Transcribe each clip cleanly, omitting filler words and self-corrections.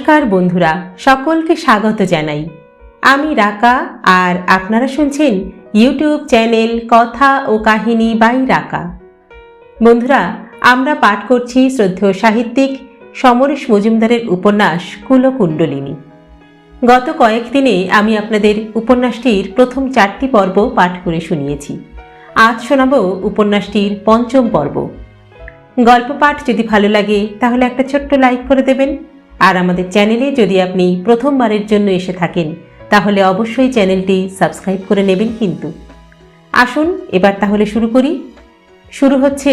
নমস্কার বন্ধুরা, সকলকে স্বাগত জানাই। আমি রাকা আর আপনারা শুনছেন ইউটিউব চ্যানেল কথা ও কাহিনী বাই রাকা। বন্ধুরা, আমরা পাঠ করছি শ্রদ্ধেয় সাহিত্যিক সমরেশ মজুমদারের উপন্যাস কুলকুণ্ডলিনী। গত কয়েকদিনে আমি আপনাদের উপন্যাসটির প্রথম 4টি পর্ব পাঠ করে শুনিয়েছি। আজ শোনাব উপন্যাসটির 5ম পর্ব। গল্প পাঠ যদি ভালো লাগে তাহলে একটা ছোট্ট লাইক করে দেবেন। আর আমাদের চ্যানেলে যদি আপনি প্রথমবারের জন্য এসে থাকেন তাহলে অবশ্যই চ্যানেলটি সাবস্ক্রাইব করে নেবেন কিন্তু। আসুন এবার তাহলে শুরু করি। শুরু হচ্ছে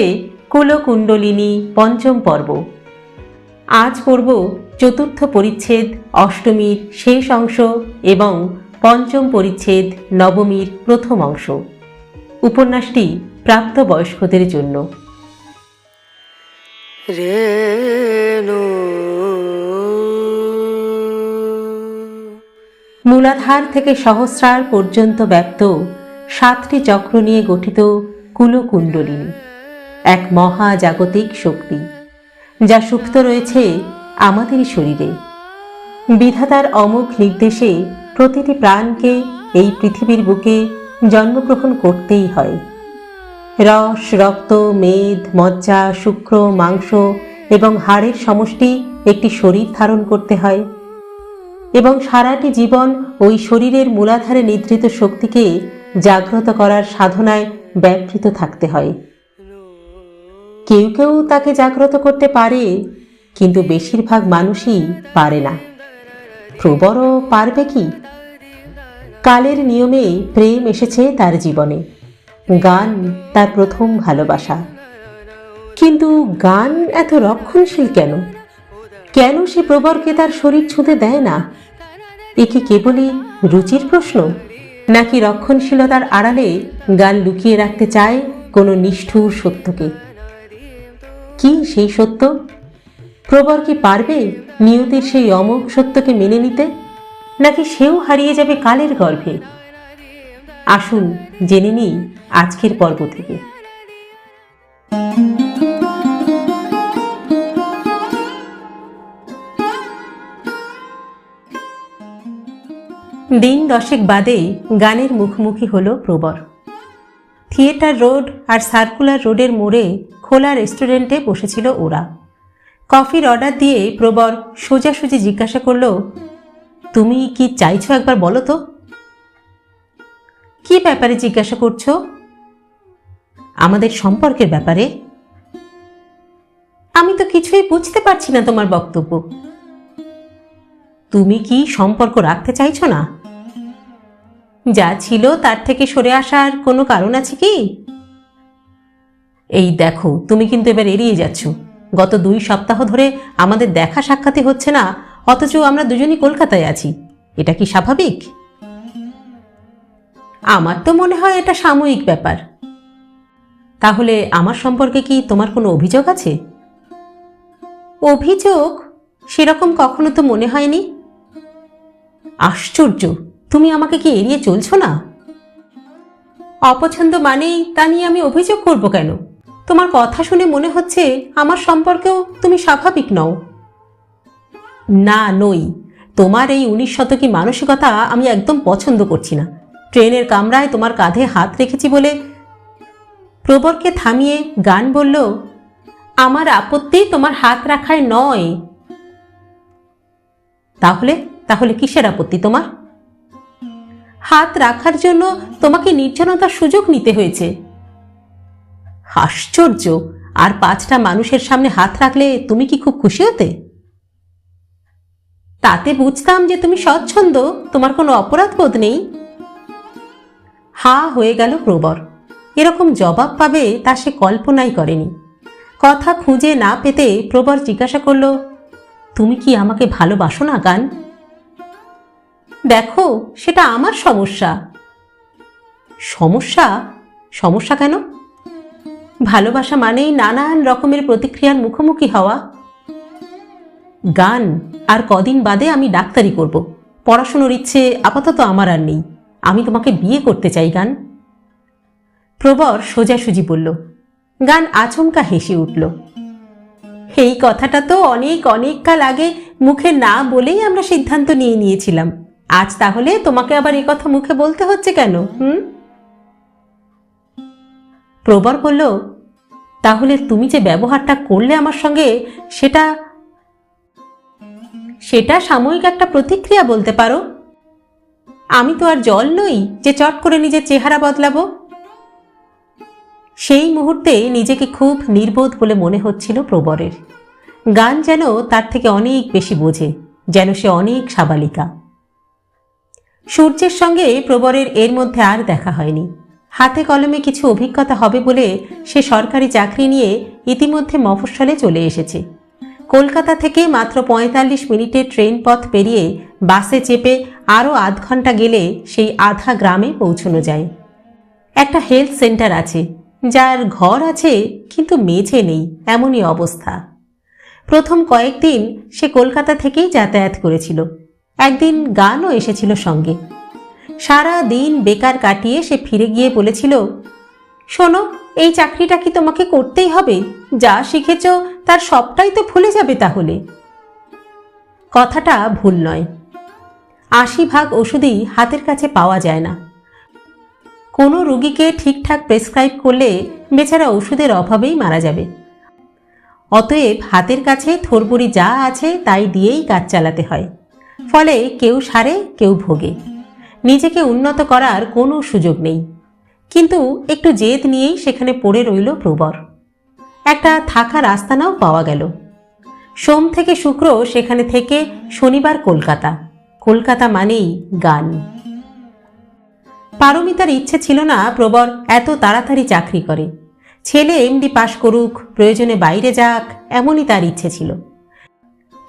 কুলকুণ্ডলিনী 5ম পর্ব। আজ পড়ব 4র্থ পরিচ্ছেদ অষ্টমীর শেষ অংশ এবং 5ম পরিচ্ছেদ নবমীর প্রথম অংশ। উপন্যাসটি প্রাপ্তবয়স্কদের জন্য। মূলাধার থেকে সহস্রার পর্যন্ত ব্যাপ্ত 7টি চক্র নিয়ে গঠিত কুলকুণ্ডলিনী এক মহাজাগতিক শক্তি, যা সুপ্ত রয়েছে আমাদেরই শরীরে। বিধাতার অমোঘ নির্দেশে প্রতিটি প্রাণকে এই পৃথিবীর বুকে জন্মগ্রহণ করতেই হয়। রস, রক্ত, মেদ, মজ্জা, শুক্র, মাংস এবং হাড়ের সমষ্টি একটি শরীর ধারণ করতে হয় এবং সারাটি জীবন ওই শরীরের মূলাধারে নিদ্রিত শক্তিকে জাগ্রত করার সাধনায় ব্যাপৃত থাকতে হয়। কেউ কেউ তাকে জাগ্রত করতে পারে, কিন্তু বেশিরভাগ মানুষই পারে না। প্রবরও পারবে কি? কালের নিয়মে প্রেম এসেছে তার জীবনে। গান তার প্রথম ভালোবাসা। কিন্তু গান এত রক্ষণশীল কেন? কেন সে প্রবরকে তার শরীর ছুঁতে দেয় না? এ কি কেবলই রুচির প্রশ্ন, নাকি রক্ষণশীলতার আড়ালে গান লুকিয়ে রাখতে চায় কোনো নিষ্ঠুর সত্যকে? কি সেই সত্য? প্রবর কি পারবে নিয়তির সেই অমোঘ সত্যকে মেনে নিতে, নাকি সেও হারিয়ে যাবে কালের গর্ভে? আসুন জেনে নিই আজকের পর্ব থেকে। দিন 10 বাদে গানের মুখোমুখি হলো প্রবর। থিয়েটার রোড আর সার্কুলার রোডের মোড়ে খোলা রেস্টুরেন্টে বসেছিল ওরা। কফির অর্ডার দিয়ে প্রবর সোজাসুজি জিজ্ঞাসা করল, তুমি কি চাইছো একবার বলো তো? কি ব্যাপারে জিজ্ঞাসা করছো? আমাদের সম্পর্কের ব্যাপারে। আমি তো কিছুই বুঝতে পারছি না তোমার বক্তব্য। তুমি কি সম্পর্ক রাখতে চাইছো না? যা ছিল তার থেকে সরে আসার কোনো কারণ আছে কি? এই দেখো, তুমি কিন্তু এবার এড়িয়ে যাচ্ছ। গত 2 সপ্তাহ ধরে আমাদের দেখা সাক্ষাৎই হচ্ছে না, অথচ আমরা দুজনই কলকাতায় আছি। এটা কি স্বাভাবিক? আমার তো মনে হয় এটা সাময়িক ব্যাপার। তাহলে আমার সম্পর্কে কি তোমার কোনো অভিযোগ আছে? অভিযোগ সেরকম কখনো তো মনে হয়নি। আশ্চর্য, তুমি আমাকে কি এড়িয়ে চলছো না? অপছন্দ মানেই তা নিয়ে আমি অভিযোগ করব কেন? তোমার কথা শুনে মনে হচ্ছে আমার সম্পর্কেও তুমি স্বাভাবিক নও। না, নই। তোমার এই 19 শতকী মানসিকতা আমি একদম পছন্দ করছি না। ট্রেনের কামরায় তোমার কাঁধে হাত রেখেছি বলে। প্রবরকে থামিয়ে গান বলল, আমার আপত্তি তোমার হাত রাখায় নয়। তাহলে কিসের আপত্তি তোমার? হাত রাখার জন্য তোমাকে নির্জনতার সুযোগ নিতে হয়েছে। আশ্চর্য, আর 5টা মানুষের সামনে হাত রাখলে তুমি কি খুব খুশি হতে? তাতে বুঝতাম যে তুমি স্বচ্ছন্দ, তোমার কোনো অপরাধ বোধ নেই। হা হয়ে গেল প্রবর। এরকম জবাব পাবে তা সে কল্পনাই করেনি। কথা খুঁজে না পেতে প্রবর জিজ্ঞাসা করল, তুমি কি আমাকে ভালোবাসো না গান? দেখো, সেটা আমার সমস্যা। সমস্যা? সমস্যা কেন? ভালোবাসা মানেই নানান রকমের প্রতিক্রিয়ার মুখোমুখি হওয়া। গান, আর কদিন বাদে আমি ডাক্তারি করব। পড়াশোনার ইচ্ছে আপাতত আমার আর নেই। আমি তোমাকে বিয়ে করতে চাই গান। প্রবর সোজাসুজি বলল। গান আচমকা হেসে উঠল। এই কথাটা তো অনেক কাল আগে মুখে না বলেই আমরা সিদ্ধান্ত নিয়ে নিয়েছিলাম। আজ তাহলে তোমাকে আবার এই কথা মুখে বলতে হচ্ছে কেন? প্রবর বলল, তাহলে তুমি যে ব্যবহারটা করলে আমার সঙ্গে, সেটা সাময়িক একটা প্রতিক্রিয়া বলতে পারো। আমি তো আর জল নই যে চট করে নিজের চেহারা বদলাবো। সেই মুহূর্তে নিজেকে খুব নির্বোধ বলে মনে হচ্ছিল প্রবরের। গান যেন তার থেকে অনেক বেশি বোঝে, যেন সে অনেক সাবালিকা। সূর্যের সঙ্গে প্রবরের এর মধ্যে আর দেখা হয়নি। হাতে কলমে কিছু অভিজ্ঞতা হবে বলে সে সরকারি চাকরি নিয়ে ইতিমধ্যে মফস্বলে চলে এসেছে। কলকাতা থেকে মাত্র ৪৫ মিনিটের ট্রেন পথ পেরিয়ে বাসে চেপে আরও আধ ঘন্টা গেলে সেই আধা গ্রামে পৌঁছানো যায়। একটা হেলথ সেন্টার আছে, যার ঘর আছে কিন্তু মেঝে নেই, এমনই অবস্থা। প্রথম কয়েকদিন সে কলকাতা থেকেই যাতায়াত করেছিল। একদিন গানও এসেছিল সঙ্গে। সারা দিন বেকার কাটিয়ে সে ফিরে গিয়ে বলেছিল, শোনো, এই চাকরিটা কি তোমাকে করতেই হবে? যা শিখেছ তার সবটাই তো ভুলে যাবে তাহলে। কথাটা ভুল নয়। ৮০% ওষুধই হাতের কাছে পাওয়া যায় না। কোনো রোগীকে ঠিকঠাক প্রেসক্রাইব করলে বেচারা ওষুধের অভাবেই মারা যাবে। অতএব হাতের কাছে থোড়বড়ি যা আছে তাই দিয়েই কাজ চালাতে হয়। ফলে কেউ সারে, কেউ ভোগে। নিজেকে উন্নত করার কোনো সুযোগ নেই। কিন্তু একটু জেদ নিয়েই সেখানে পড়ে রইল প্রবর। একটা থাকার আস্তানাও পাওয়া গেল। সোম থেকে শুক্র সেখানে থেকে শনিবার কলকাতা। কলকাতা মানেই গান। পারমিতার ইচ্ছে ছিল না প্রবর এত তাড়াতাড়ি চাকরি করে। ছেলে এমডি পাশ করুক, প্রয়োজনে বাইরে যাক, এমনই তার ইচ্ছে ছিল।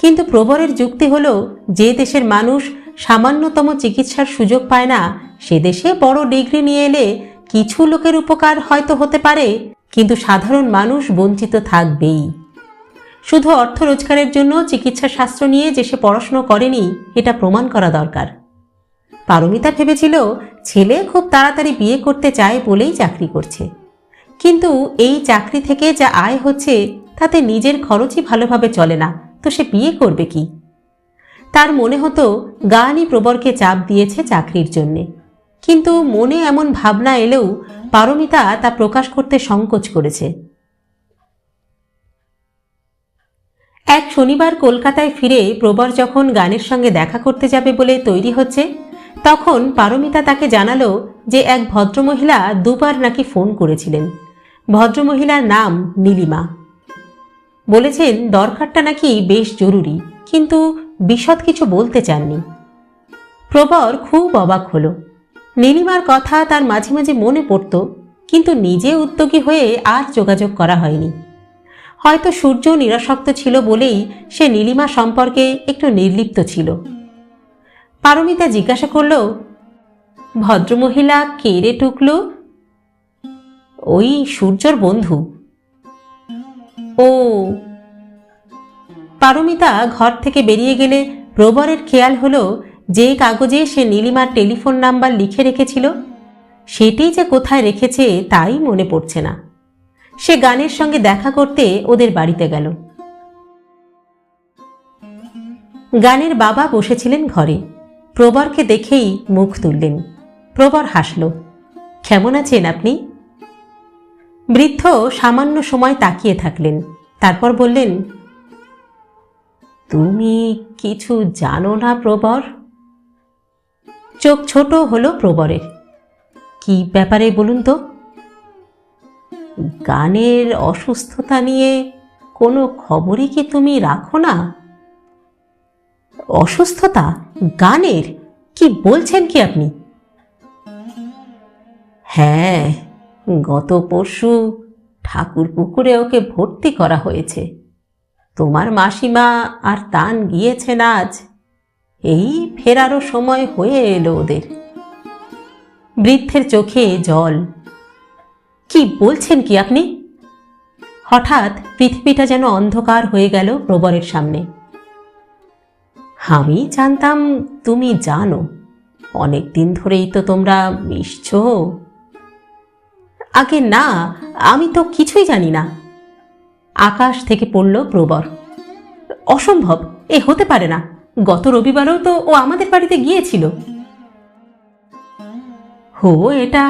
কিন্তু প্রবরের যুক্তি হল, যে দেশের মানুষ সামান্যতম চিকিৎসার সুযোগ পায় না, সে দেশে বড় ডিগ্রি নিয়ে এলে কিছু লোকের উপকার হয়তো হতে পারে, কিন্তু সাধারণ মানুষ বঞ্চিত থাকবেই। শুধু অর্থ রোজগারের জন্য চিকিৎসা শাস্ত্র নিয়ে যে সে পড়াশুনো করেনি, এটা প্রমাণ করা দরকার। পারমিতা ভেবেছিল ছেলে খুব তাড়াতাড়ি বিয়ে করতে চায় বলেই চাকরি করছে। কিন্তু এই চাকরি থেকে যা আয় হচ্ছে তাতে নিজের খরচই ভালোভাবে চলে না, তো সে বিয়ে করবে কি? তার মনে হতো গানই প্রবরকে চাপ দিয়েছে চাকরির জন্যে। কিন্তু মনে এমন ভাবনা এলেও পারমিতা তা প্রকাশ করতে সংকোচ করেছে। এক শনিবার কলকাতায় ফিরে প্রবর যখন গানের সঙ্গে দেখা করতে যাবে বলে তৈরি হচ্ছে, তখন পারমিতা তাকে জানালো যে এক ভদ্রমহিলা দুবার নাকি ফোন করেছিলেন। ভদ্রমহিলার নাম নীলিমা। বলেছেন দরকারটা নাকি বেশ জরুরি, কিন্তু বিশদ কিছু বলতে চাননি। প্রবর খুব অবাক হলো। নীলিমার কথা তার মাঝে মাঝে মনে পড়ত, কিন্তু নিজে উদ্যোগী হয়ে আর যোগাযোগ করা হয়নি। হয়তো সূর্য নিরাসক্ত ছিল বলেই সে নীলিমা সম্পর্কে একটু নির্লিপ্ত ছিল। পারমিতা জিজ্ঞাসা করল, ভদ্রমহিলা কে রে টুকলো? ওই সূর্যর বন্ধু। ও। পারমিতা ঘর থেকে বেরিয়ে গেলে প্রবরের খেয়াল হলো যে কাগজে সে নীলিমার টেলিফোন নাম্বার লিখে রেখেছিল, সেটি যে কোথায় রেখেছে তাই মনে পড়ছে না। সে গানের সঙ্গে দেখা করতে ওদের বাড়িতে গেল। গানের বাবা বসেছিলেন ঘরে। প্রবরকে দেখেই মুখ তুললেন। প্রবর হাসল। কেমন আছেন আপনি? বৃদ্ধ সামান্য সময় তাকিয়ে থাকলেন, তারপর বললেন, তুমি কিছু জানো না প্রবর? চোখ ছোট হলো প্রবরের। কি ব্যাপারে বলুন তো? গানের অসুস্থতা নিয়ে কোনো খবরই কি তুমি রাখো না? অসুস্থতা? গানের? কি বলছেন কি আপনি? হ্যাঁ, গত পরশু ঠাকুরপুকুরে ওকে ভর্তি করা হয়েছে। তোমার মাসিমা আর তান গিয়েছেন আজ। এই ফেরারও সময় হয়ে এলো ওদের। বৃদ্ধের চোখে জল। কি বলছেন কি আপনি? হঠাৎ পৃথিবীটা যেন অন্ধকার হয়ে গেল প্রবরের সামনে। আমি জানতাম তুমি জানো, অনেক দিন ধরেই তো তোমরা মিশছ। আগে না, আমি তো কিছুই জানি না। আকাশ থেকে পড়ল প্রবর। অসম্ভব, এ হতে পারে না, গত রবিবারেও তো ও আমাদের বাড়িতে গিয়েছিল। হো এটা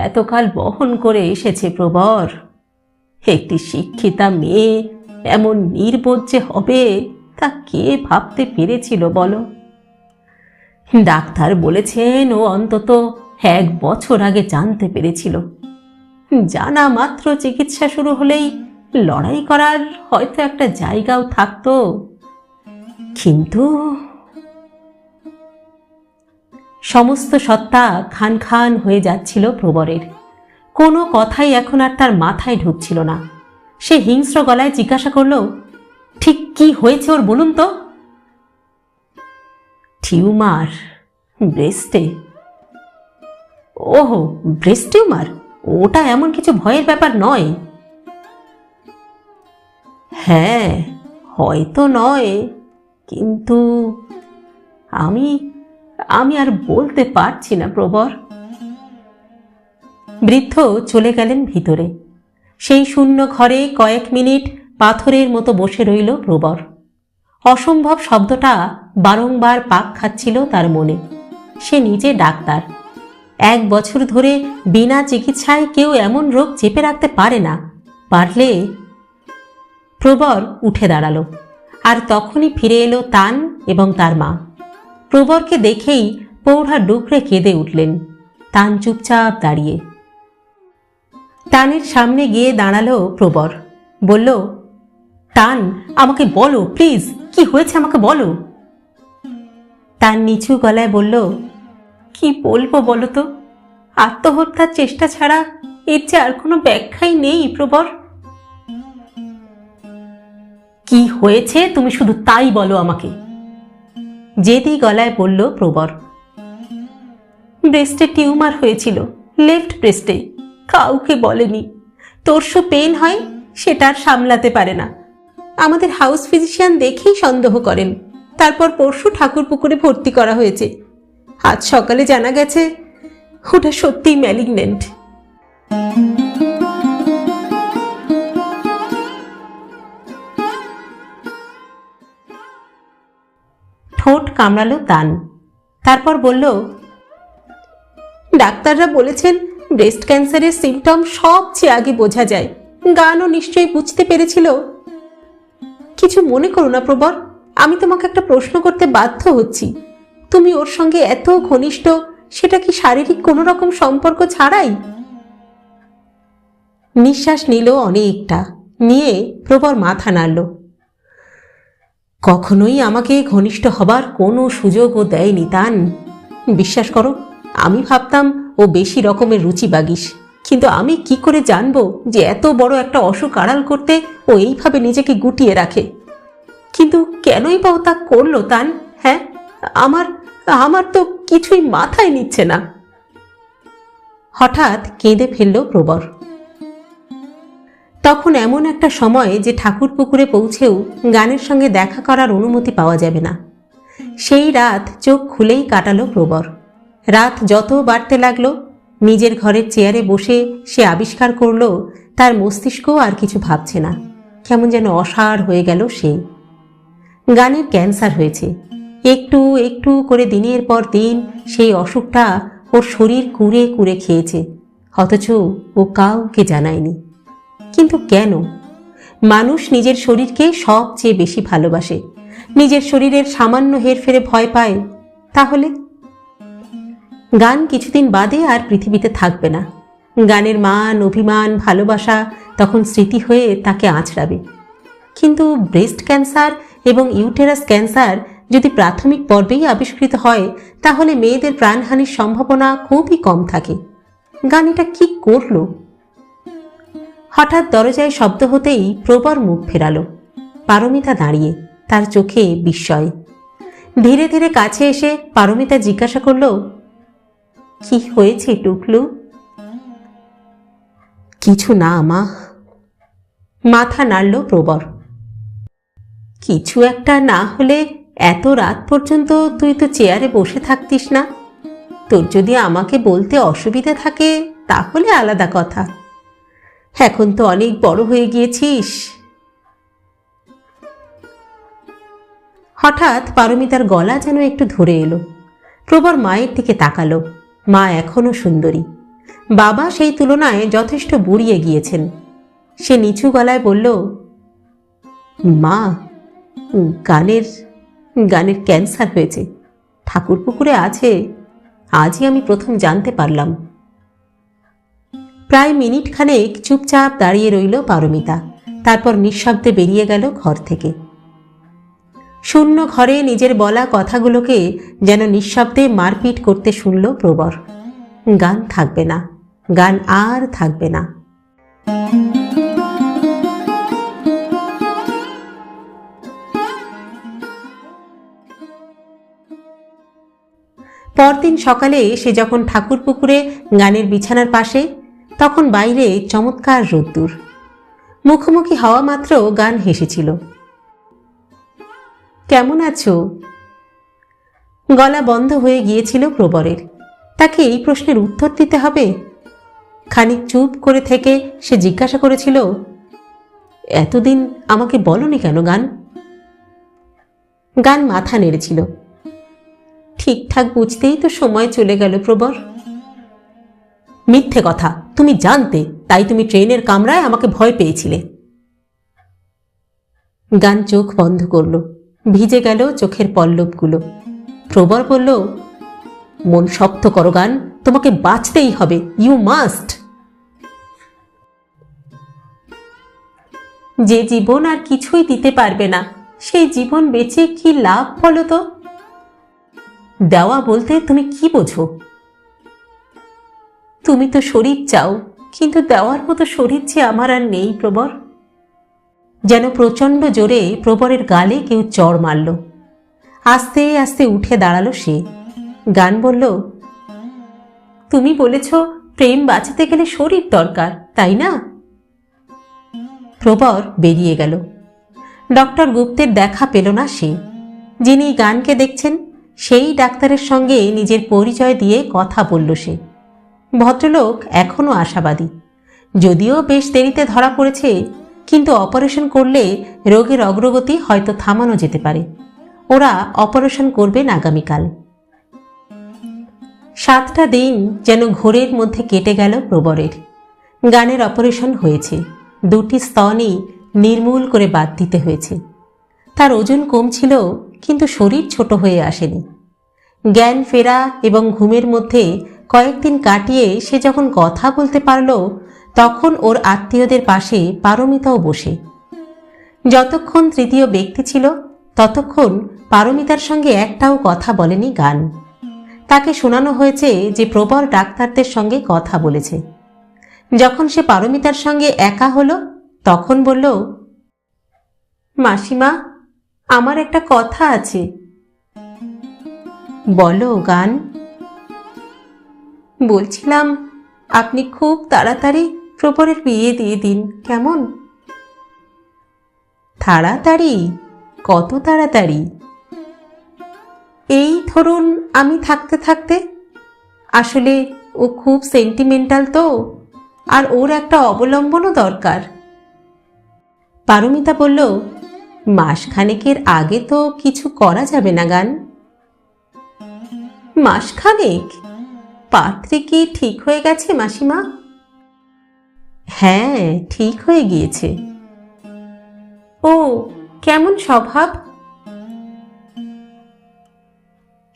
এতকাল বহন করে এসেছে প্রবর। একটি শিক্ষিতা মেয়ে এমন নির্বোধ যে হবে তা কে ভাবতে পেরেছিল বলো? ডাক্তার বলেছেন ও অন্তত 1 বছর আগে জানতে পেরেছিল। জানা মাত্র চিকিৎসা শুরু হলেই লড়াই করার হয়তো একটা জায়গাও থাকতো, কিন্তু সমস্ত সত্তা খান খান হয়ে যাচ্ছিল প্রবরের। কোনো কথাই এখন আর তার মাথায় ঢুকছিল না। সে হিংস্র গলায় জিজ্ঞাসা করল, ঠিক কি হয়েছে ওর বলুন তো? টিউমার ব্রেস্টে। ওহো, ব্রেস্ট টিউমার? ওটা এমন কিছু ভয়ের ব্যাপার নয়। হ্যাঁ, হয়তো নয়, কিন্তু আমি আমি আর বলতে পারছি না প্রবর। বৃদ্ধ চলে গেলেন ভিতরে। সেই শূন্য ঘরে কয়েক মিনিট পাথরের মতো বসে রইল প্রবর। অসম্ভব শব্দটা বারংবার পাক খাচ্ছিল তার মনে। সে নিজে ডাক্তার। 1 বছর ধরে বিনা চিকিৎসায় কেউ এমন রোগ চেপে রাখতে পারে না। পারলে। প্রবর উঠে দাঁড়ালো, আর তখনই ফিরে এলো তান এবং তার মা। প্রবরকে দেখেই পৌঁড়া ডুকরে কেঁদে উঠলেন। তান চুপচাপ দাঁড়িয়ে। তানের সামনে গিয়ে দাঁড়ালো প্রবর, বলল, তান, আমাকে বলো প্লিজ, কি হয়েছে আমাকে বলো। তান নিচু গলায় বলল, কি বলবো বলো তো? আত্মহত্যার চেষ্টা ছাড়া এর যে আর কোনো ব্যাখ্যাই নেই প্রবর। কি হয়েছে তুমি শুধু তাই বলো আমাকে, জেদি গলায় বলল প্রবর। ব্রেস্টে টিউমার হয়েছিল, লেফট ব্রেস্টে। কাউকে বলেনি। তোরসু পেন হয়, সেটা আর সামলাতে পারে না। আমাদের হাউস ফিজিশিয়ান দেখেই সন্দেহ করেন। তারপর পরশু ঠাকুরপুকুরে ভর্তি করা হয়েছে। আজ সকালে জানা গেছে ওটা সত্যিই ম্যালিগন্যান্ট। ঠোঁট কামড়ালো তান। তারপর বলল, ডাক্তাররা বলেছেন ব্রেস্ট ক্যান্সারের সিমটম সবচেয়ে আগে বোঝা যায়। গানও নিশ্চয়ই বুঝতে পেরেছিল। কিছু মনে করো না প্রবর, আমি তোমাকে একটা প্রশ্ন করতে বাধ্য হচ্ছি। তুমি ওর সঙ্গে এত ঘনিষ্ঠ, সেটা কি শারীরিক কোনো রকম সম্পর্ক ছাড়াই? নিঃশ্বাস নিল অনেকটা, নিয়ে প্রবর মাথা নাড়ল। কখনোই আমাকে ঘনিষ্ঠ হবার কোনো সুযোগও দেয়নি তান। বিশ্বাস করো, আমি ভাবতাম ও বেশি রকমের রুচি বাগিস, কিন্তু আমি কি করে জানবো যে এত বড় একটা অসুখ আড়াল করতে ও এইভাবে নিজেকে গুটিয়ে রাখে? কিন্তু কেনই বা ও তা করলো তান? হ্যাঁ, আমার তো কিছুই মাথায় নিচ্ছে না। হঠাৎ কেঁদে ফেলল প্রবর। তখন এমন একটা সময় যে ঠাকুরপুকুরে পৌঁছেও গানের সঙ্গে দেখা করার অনুমতি পাওয়া যাবে না। সেই রাত চোখ খুলেই কাটালো প্রবর। রাত যত বাড়তে লাগলো, নিজের ঘরের চেয়ারে বসে সে আবিষ্কার করল তার মস্তিষ্ক আর কিছু ভাবছে না। কেমন যেন অসাড় হয়ে গেল সে। গানের ক্যান্সার হয়েছে। একটু একটু করে দিনের পর দিন সেই অসুখটা ওর শরীর কুঁড়ে কুঁড়ে খেয়েছে, অথচ ও কাউকে জানায়নি। কিন্তু কেন? মানুষ নিজের শরীরকে সবচেয়ে বেশি ভালোবাসে, নিজের শরীরের সামান্য হেরফেরে ভয় পায়। তাহলে গান কিছুদিন বাদে আর পৃথিবীতে থাকবে না। গানের মান, অভিমান, ভালোবাসা তখন স্মৃতি হয়ে তাকে আঁচড়াবে। কিন্তু ব্রেস্ট ক্যান্সার এবং ইউটেরাস ক্যান্সার যদি প্রাথমিক পর্বেই আবিষ্কৃত হয়, তাহলে মেয়েদের প্রাণহানির সম্ভাবনা খুবই কম থাকে। গান এটা কি করল? হঠাৎ দরজায় শব্দ হতেই প্রবর মুখ ফেরালো। পারমিতা দাঁড়িয়ে, তার চোখে বিস্ময়। ধীরে ধীরে কাছে এসে পারমিতা জিজ্ঞাসা করল, কি হয়েছে টুকলু? কিছু না মা। মাথা নাড়ল প্রবর। কিছু একটা না হলে এত রাত পর্যন্ত তুই তো চেয়ারে বসে থাকতিস না। তোর যদি আমাকে বলতে অসুবিধা থাকে তাহলে আলাদা কথা। এখন তো অনেক বড় হয়ে গিয়েছিস। হঠাৎ পারমিতার গলা যেন একটু ধরে এলো। প্রবর মায়ের দিকে তাকালো। মা এখনো সুন্দরী, বাবা সেই তুলনায় যথেষ্ট বুড়িয়ে গিয়েছেন। সে নিচু গলায় বলল, মা, গানের গানের ক্যান্সার হয়েছে, ঠাকুরপুকুরে আছে, আজই আমি প্রথম জানতে পারলাম। প্রায় মিনিট খানেক চুপচাপ দাঁড়িয়ে রইল পারমিতা, তারপর নিঃশব্দে বেরিয়ে গেল ঘর থেকে। শূন্য ঘরে নিজের বলা কথাগুলোকে যেন নিঃশব্দে মারপিট করতে শুনল প্রবর। গান থাকবে না, গান আর থাকবে না। পরদিন সকালে সে যখন ঠাকুরপুকুরে গানের বিছানার পাশে, তখন বাইরে চমৎকার রোদ্দুর। মুখোমুখি হওয়া মাত্র গান হেসেছিল। কেমন আছো? গলা বন্ধ হয়ে গিয়েছিল প্রবরের। তাকে এই প্রশ্নের উত্তর দিতে হবে? খানিক চুপ করে থেকে সে জিজ্ঞাসা করেছিল, এতদিন আমাকে বলনি কেন গান? গান মাথা নেড়েছিল। ঠিকঠাক বুঝতেই তো সময় চলে গেল প্রবর। মিথ্যে কথা, তুমি জানতে, তাই তুমি ট্রেনের কামরায় আমাকে ভয় পেয়েছিলে। গান চোখ বন্ধ করল, ভিজে গেল চোখের পল্লবগুলো। প্রবর বলল, মন শক্ত করো গান, তোমাকে বাঁচতেই হবে, ইউ মাস্ট। যে জীবন আর কিছুই দিতে পারবে না, সেই জীবন বেঁচে কি লাভ বলো তো? দেওয়া বলতে তুমি কি বোঝো? তুমি তো শরীর চাও, কিন্তু দেওয়ার মতো শরীর যে আমার আর নেই প্রবর। যেন প্রচণ্ড জোরে প্রবরের গালে কেউ চড় মারল। আস্তে আস্তে উঠে দাঁড়ালো সে। গান বলল, তুমি বলেছ প্রেম বাঁচাতে গেলে শরীর দরকার, তাই না? প্রবর বেরিয়ে গেল। ডক্টর গুপ্তের দেখা পেল না সে। যিনি গানকে দেখছেন সেই ডাক্তারের সঙ্গে নিজের পরিচয় দিয়ে কথা বলল সে। ভদ্রলোক এখনো আশাবাদী, যদিও বেশ দেরিতে ধরা পড়েছে, কিন্তু অপারেশন করলে রোগের অগ্রগতি হয়তো থামানো যেতে পারে। ওরা অপারেশন করবেন আগামীকাল। 7টা দিন যেন ঘোরের মধ্যে কেটে গেল প্রবরের। গানের অপারেশন হয়েছে, 2টি স্তনই নির্মূল করে বাদ দিতে হয়েছে। তার ওজন কমছিল, কিন্তু শরীর ছোট হয়ে আসেনি। জ্ঞান ফেরা এবং ঘুমের মধ্যে কয়েকদিন কাটিয়ে সে যখন কথা বলতে পারল, তখন ওর আত্মীয়দের পাশে পারমিতাও বসে। যতক্ষণ তৃতীয় ব্যক্তি ছিল, ততক্ষণ পারমিতার সঙ্গে একটাও কথা বলেনি গান। তাকে শোনানো হয়েছে যে প্রবর ডাক্তারদের সঙ্গে কথা বলেছে। যখন সে পারমিতার সঙ্গে একা হলো, তখন বলল, মাসিমা, আমার একটা কথা আছে। বলো গান। বলছিলাম, আপনি খুব তাড়াতাড়ি প্রবরের বিয়ে দিয়ে দিন, কেমন? তাড়াতাড়ি? কত তাড়াতাড়ি? এই ধরুন আমি থাকতে থাকতে। আসলে ও খুব সেন্টিমেন্টাল তো, আর ওর একটা অবলম্বনও দরকার। পারমিতা বলল, মাসখানেকের আগে তো কিছু করা যাবে না গান? মাসখানেক? পাত্রী কি ঠিক হয়ে গেছে মাসিমা? হ্যাঁ, ঠিক হয়ে গিয়েছে। ও কেমন স্বভাব?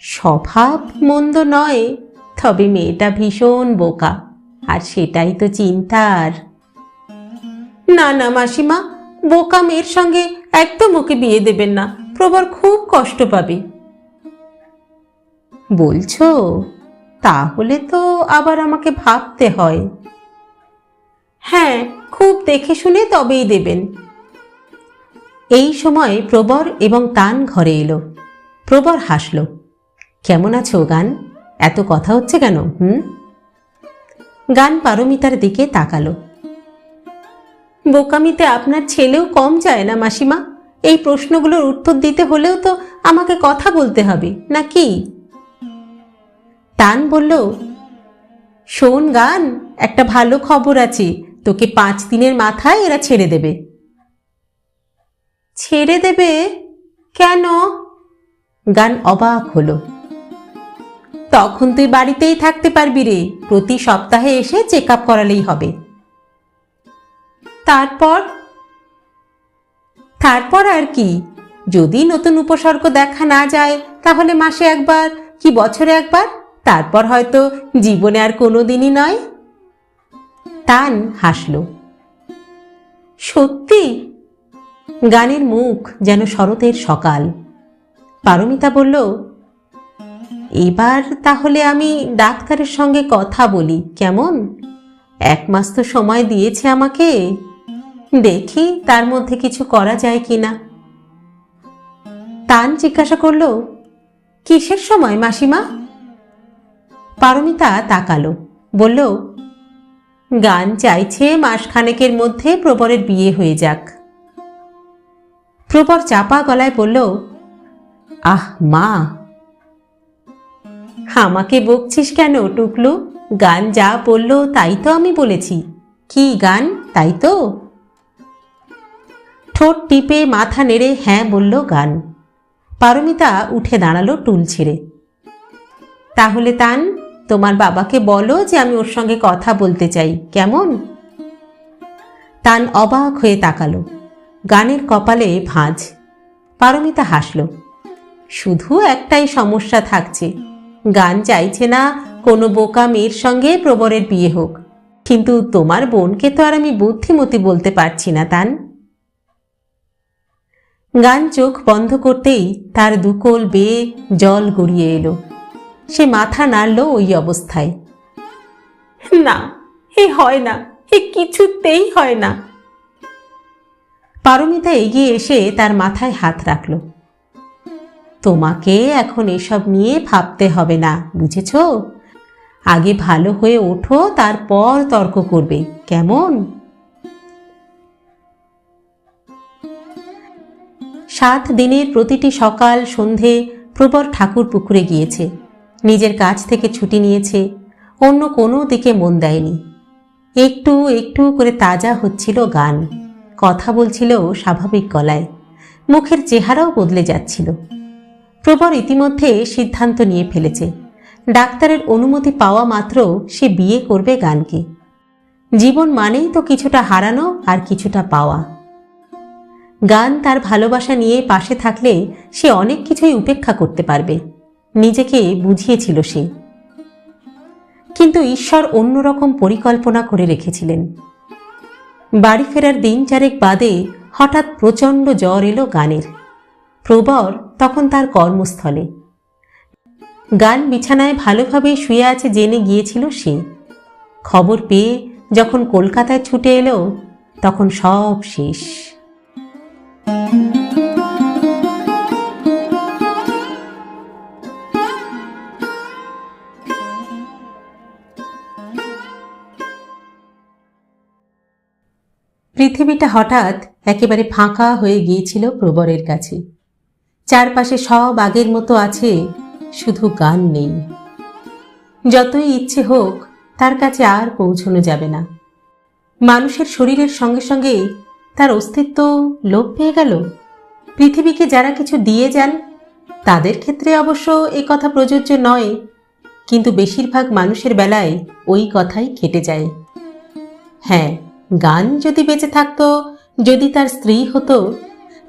স্বভাব মন্দ নয়, তবে মেয়েটা ভীষণ বোকা, আর সেটাই তো চিন্তার। না না মাসিমা, বোকা মেয়ের সঙ্গে একদম ওকে বিয়ে দেবেন না, প্রবর খুব কষ্ট পাবে। বলছো? তাহলে তো আবার আমাকে ভাবতে হয়। হ্যাঁ, খুব দেখে শুনে তবেই দেবেন। এই সময় প্রবর এবং তান ঘরে এলো। প্রবর হাসল। কেমন আছো গান? এত কথা হচ্ছে কেন? গান পারমিতার দিকে তাকালো। বোকামিতে আপনার ছেলেও কম যায় না মাসিমা। এই প্রশ্নগুলোর উত্তর দিতে হলেও তো আমাকে কথা বলতে হবে, নাকি? তান বলল, শোন গান, একটা ভালো খবর আছে, তোকে 5 দিনের মাথায় এরা ছেড়ে দেবে। ছেড়ে দেবে? কেন? গান অবাক হলো। তখন তুই বাড়িতেই থাকতে পারবি রে, প্রতি সপ্তাহে এসে চেক আপ করালেই হবে। তারপর? তারপর আর কি, যদি নতুন উপসর্গ দেখা না যায় তাহলে মাসে একবার কি বছরে একবার, তারপর হয়তো জীবনে আর কোনোদিনই নয়। তান হাসল। সত্যি? গানের মুখ যেন শরতের সকাল। পারমিতা বলল, এবার তাহলে আমি ডাক্তারের সঙ্গে কথা বলি, কেমন? 1 মাস তো সময় দিয়েছে আমাকে, দেখি তার মধ্যে কিছু করা যায় কিনা। তান জিজ্ঞাসা করল, কিসের সময় মাসিমা? পারমিতা তাকালো, বলল, গান চাইছে মাসখানেকের মধ্যে প্রবরের বিয়ে হয়ে যাক। প্রবর চাপা গলায় বলল, আহ মা। আমাকে বকছিস কেন টুকলু? গান যা বলল তাই তো আমি বলেছি। কি গান, তাই তো? ঠোঁট টিপে মাথা নেড়ে হ্যাঁ বলল গান। পারমিতা উঠে দাঁড়ালো টুল ছেড়ে। তাহলে তান, তোমার বাবাকে বলো যে আমি ওর সঙ্গে কথা বলতে চাই, কেমন? তান অবাক হয়ে তাকালো। গানের কপালে ভাঁজ। পারমিতা হাসল। শুধু একটাই সমস্যা থাকছে, গান চাইছে না কোনো বোকা মেয়ের সঙ্গে প্রবরের বিয়ে হোক, কিন্তু তোমার বোনকে তো আর আমি বুদ্ধিমতী বলতে পারছি না তান। গান চোখ বন্ধ করতেই তার দুকোল বেয়ে জল গড়িয়ে এলো। সে মাথা নাড়ল ওই অবস্থায়। না, এ হয় না, এ কিছুতেই হয় না। পারমিতা এগিয়ে এসে তার মাথায় হাত রাখল। তোমাকে এখন এসব নিয়ে ভাবতে হবে না, বুঝেছ? আগে ভালো হয়ে ওঠো, তারপর তর্ক করবে, কেমন? 7 দিনের প্রতিটি সকাল সন্ধে প্রবর ঠাকুর পুকুরে গিয়েছে, নিজের কাজ থেকে ছুটি নিয়েছে, অন্য কোনো দিকে মন দেয়নি। একটু একটু করে তাজা হচ্ছিল গান, কথা বলছিল স্বাভাবিক গলায়, মুখের চেহারাও বদলে যাচ্ছিল। প্রবর ইতিমধ্যে সিদ্ধান্ত নিয়ে ফেলেছে, ডাক্তারের অনুমতি পাওয়া মাত্র সে বিয়ে করবে গানকে। জীবন মানেই তো কিছুটা হারানো আর কিছুটা পাওয়া। গান তার ভালোবাসা নিয়ে পাশে থাকলে সে অনেক কিছুই উপেক্ষা করতে পারবে, নিজেকে বুঝিয়েছিল সে। কিন্তু ঈশ্বর অন্যরকম পরিকল্পনা করে রেখেছিলেন। বাড়ি ফেরার দিন 4 বাদে হঠাৎ প্রচণ্ড জ্বর এলো গানের। প্রবর তখন তার কর্মস্থলে। গান বিছানায় ভালোভাবে শুয়ে আছে জেনে গিয়েছিল সে। খবর পেয়ে যখন কলকাতায় ছুটে এলো তখন সব শেষ। পৃথিবীটা হঠাৎ একেবারে ফাঁকা হয়ে গিয়েছিল প্রবরের কাছে। চারপাশে সব আগের মতো আছে, শুধু গান নেই। যতই ইচ্ছে হোক তার কাছে আর পৌঁছানো যাবে না। মানুষের শরীরের সঙ্গে সঙ্গে তার অস্তিত্ব লোপ পেয়ে গেল। পৃথিবীকে যারা কিছু দিয়ে যান তাদের ক্ষেত্রে অবশ্য এ কথা প্রযোজ্য নয়, কিন্তু বেশিরভাগ মানুষের বেলায় ওই কথাই খেটে যায়। হ্যাঁ, গান যদি বেঁচে থাকতো, যদি তার স্ত্রী হতো,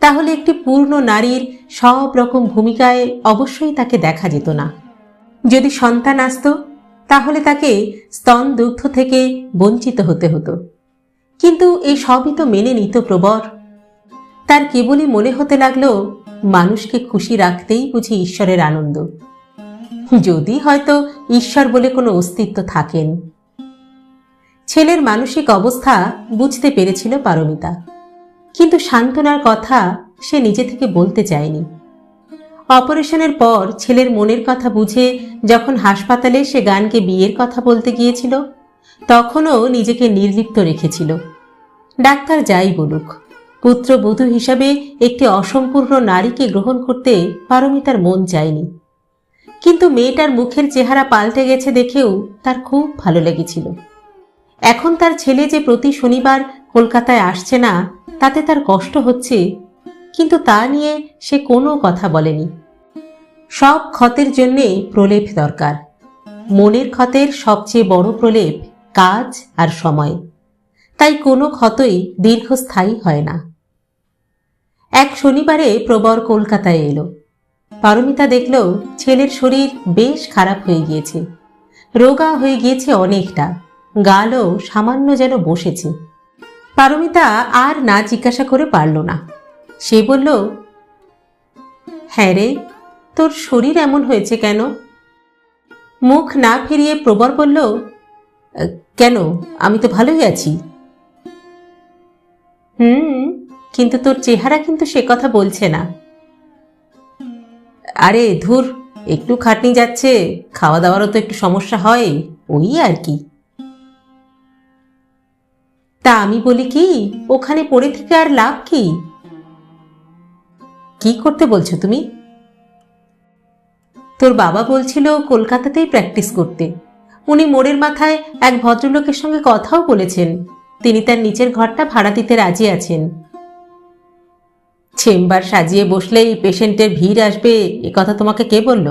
তাহলে একটি পূর্ণ নারীর সব রকম ভূমিকায় অবশ্যই তাকে দেখা যেত না। যদি সন্তান আসতো তাহলে তাকে স্তন দুগ্ধ থেকে বঞ্চিত হতে হতো, কিন্তু এই সবই তো মেনে নিত প্রবর। তার কেবলই মনে হতে লাগলো মানুষকে খুশি রাখতেই বুঝি ঈশ্বরের আনন্দ, যদি হয়তো ঈশ্বর বলে কোনো অস্তিত্ব থাকেন। ছেলের মানসিক অবস্থা বুঝতে পেরেছিল পারমিতা, কিন্তু সান্ত্বনার কথা সে নিজে থেকে বলতে চায়নি। অপারেশনের পর ছেলের মনের কথা বুঝে যখন হাসপাতালে সে গানকে বিয়ের কথা বলতে গিয়েছিল, তখনও নিজেকে নির্লিপ্ত রেখেছিল। ডাক্তার যাই বলুক, পুত্রবধূ হিসাবে একটি অসম্পূর্ণ নারীকে গ্রহণ করতে পারমিতার মন চায়নি। কিন্তু মেয়েটার মুখের চেহারা পাল্টে গেছে দেখেও তার খুব ভালো লেগেছিল। এখন তার ছেলে যে প্রতি শনিবার কলকাতায় আসছে না, তাতে তার কষ্ট হচ্ছে, কিন্তু তা নিয়ে সে কোনো কথা বলেনি। সব ক্ষতের জন্যে প্রলেপ দরকার। মনের ক্ষতের সবচেয়ে বড় প্রলেপ কাজ আর সময়। তাই কোনো ক্ষতই দীর্ঘস্থায়ী হয় না। এক শনিবারে প্রবর কলকাতায় এলো। পারমিতা দেখল ছেলের শরীর বেশ খারাপ হয়ে গিয়েছে, রোগা হয়ে গিয়েছে অনেকটা, গালও সামান্য যেন বসেছে। পারমিতা আর না জিজ্ঞাসা করে পারল না। সে বলল, হ্যাঁ রে, তোর শরীর এমন হয়েছে কেন? মুখ না ফিরিয়ে প্রবর বলল, কেন, আমি তো ভালোই আছি। কিন্তু তোর চেহারা কিন্তু সে কথা বলছে না। আরে ধুর, একটু খাটনি যাচ্ছে, খাওয়া দাওয়ারও তো একটু সমস্যা হয়, ওই আর কি। তা আমি বলি কি, ওখানে পড়ে থেকে আর লাভ কি? কি করতে বলছো তুমি? তোর বাবা বলছিল কলকাতাতেই প্র্যাকটিস করতে। উনি মোড়ের মাথায় এক ভদ্রলোকের সঙ্গে কথাও বলেছেন, তিনি তার নিচের ঘরটা ভাড়া দিতে রাজি আছেন। চেম্বার সাজিয়ে বসলেই পেশেন্টের ভিড় আসবে, এ কথা তোমাকে কে বলল?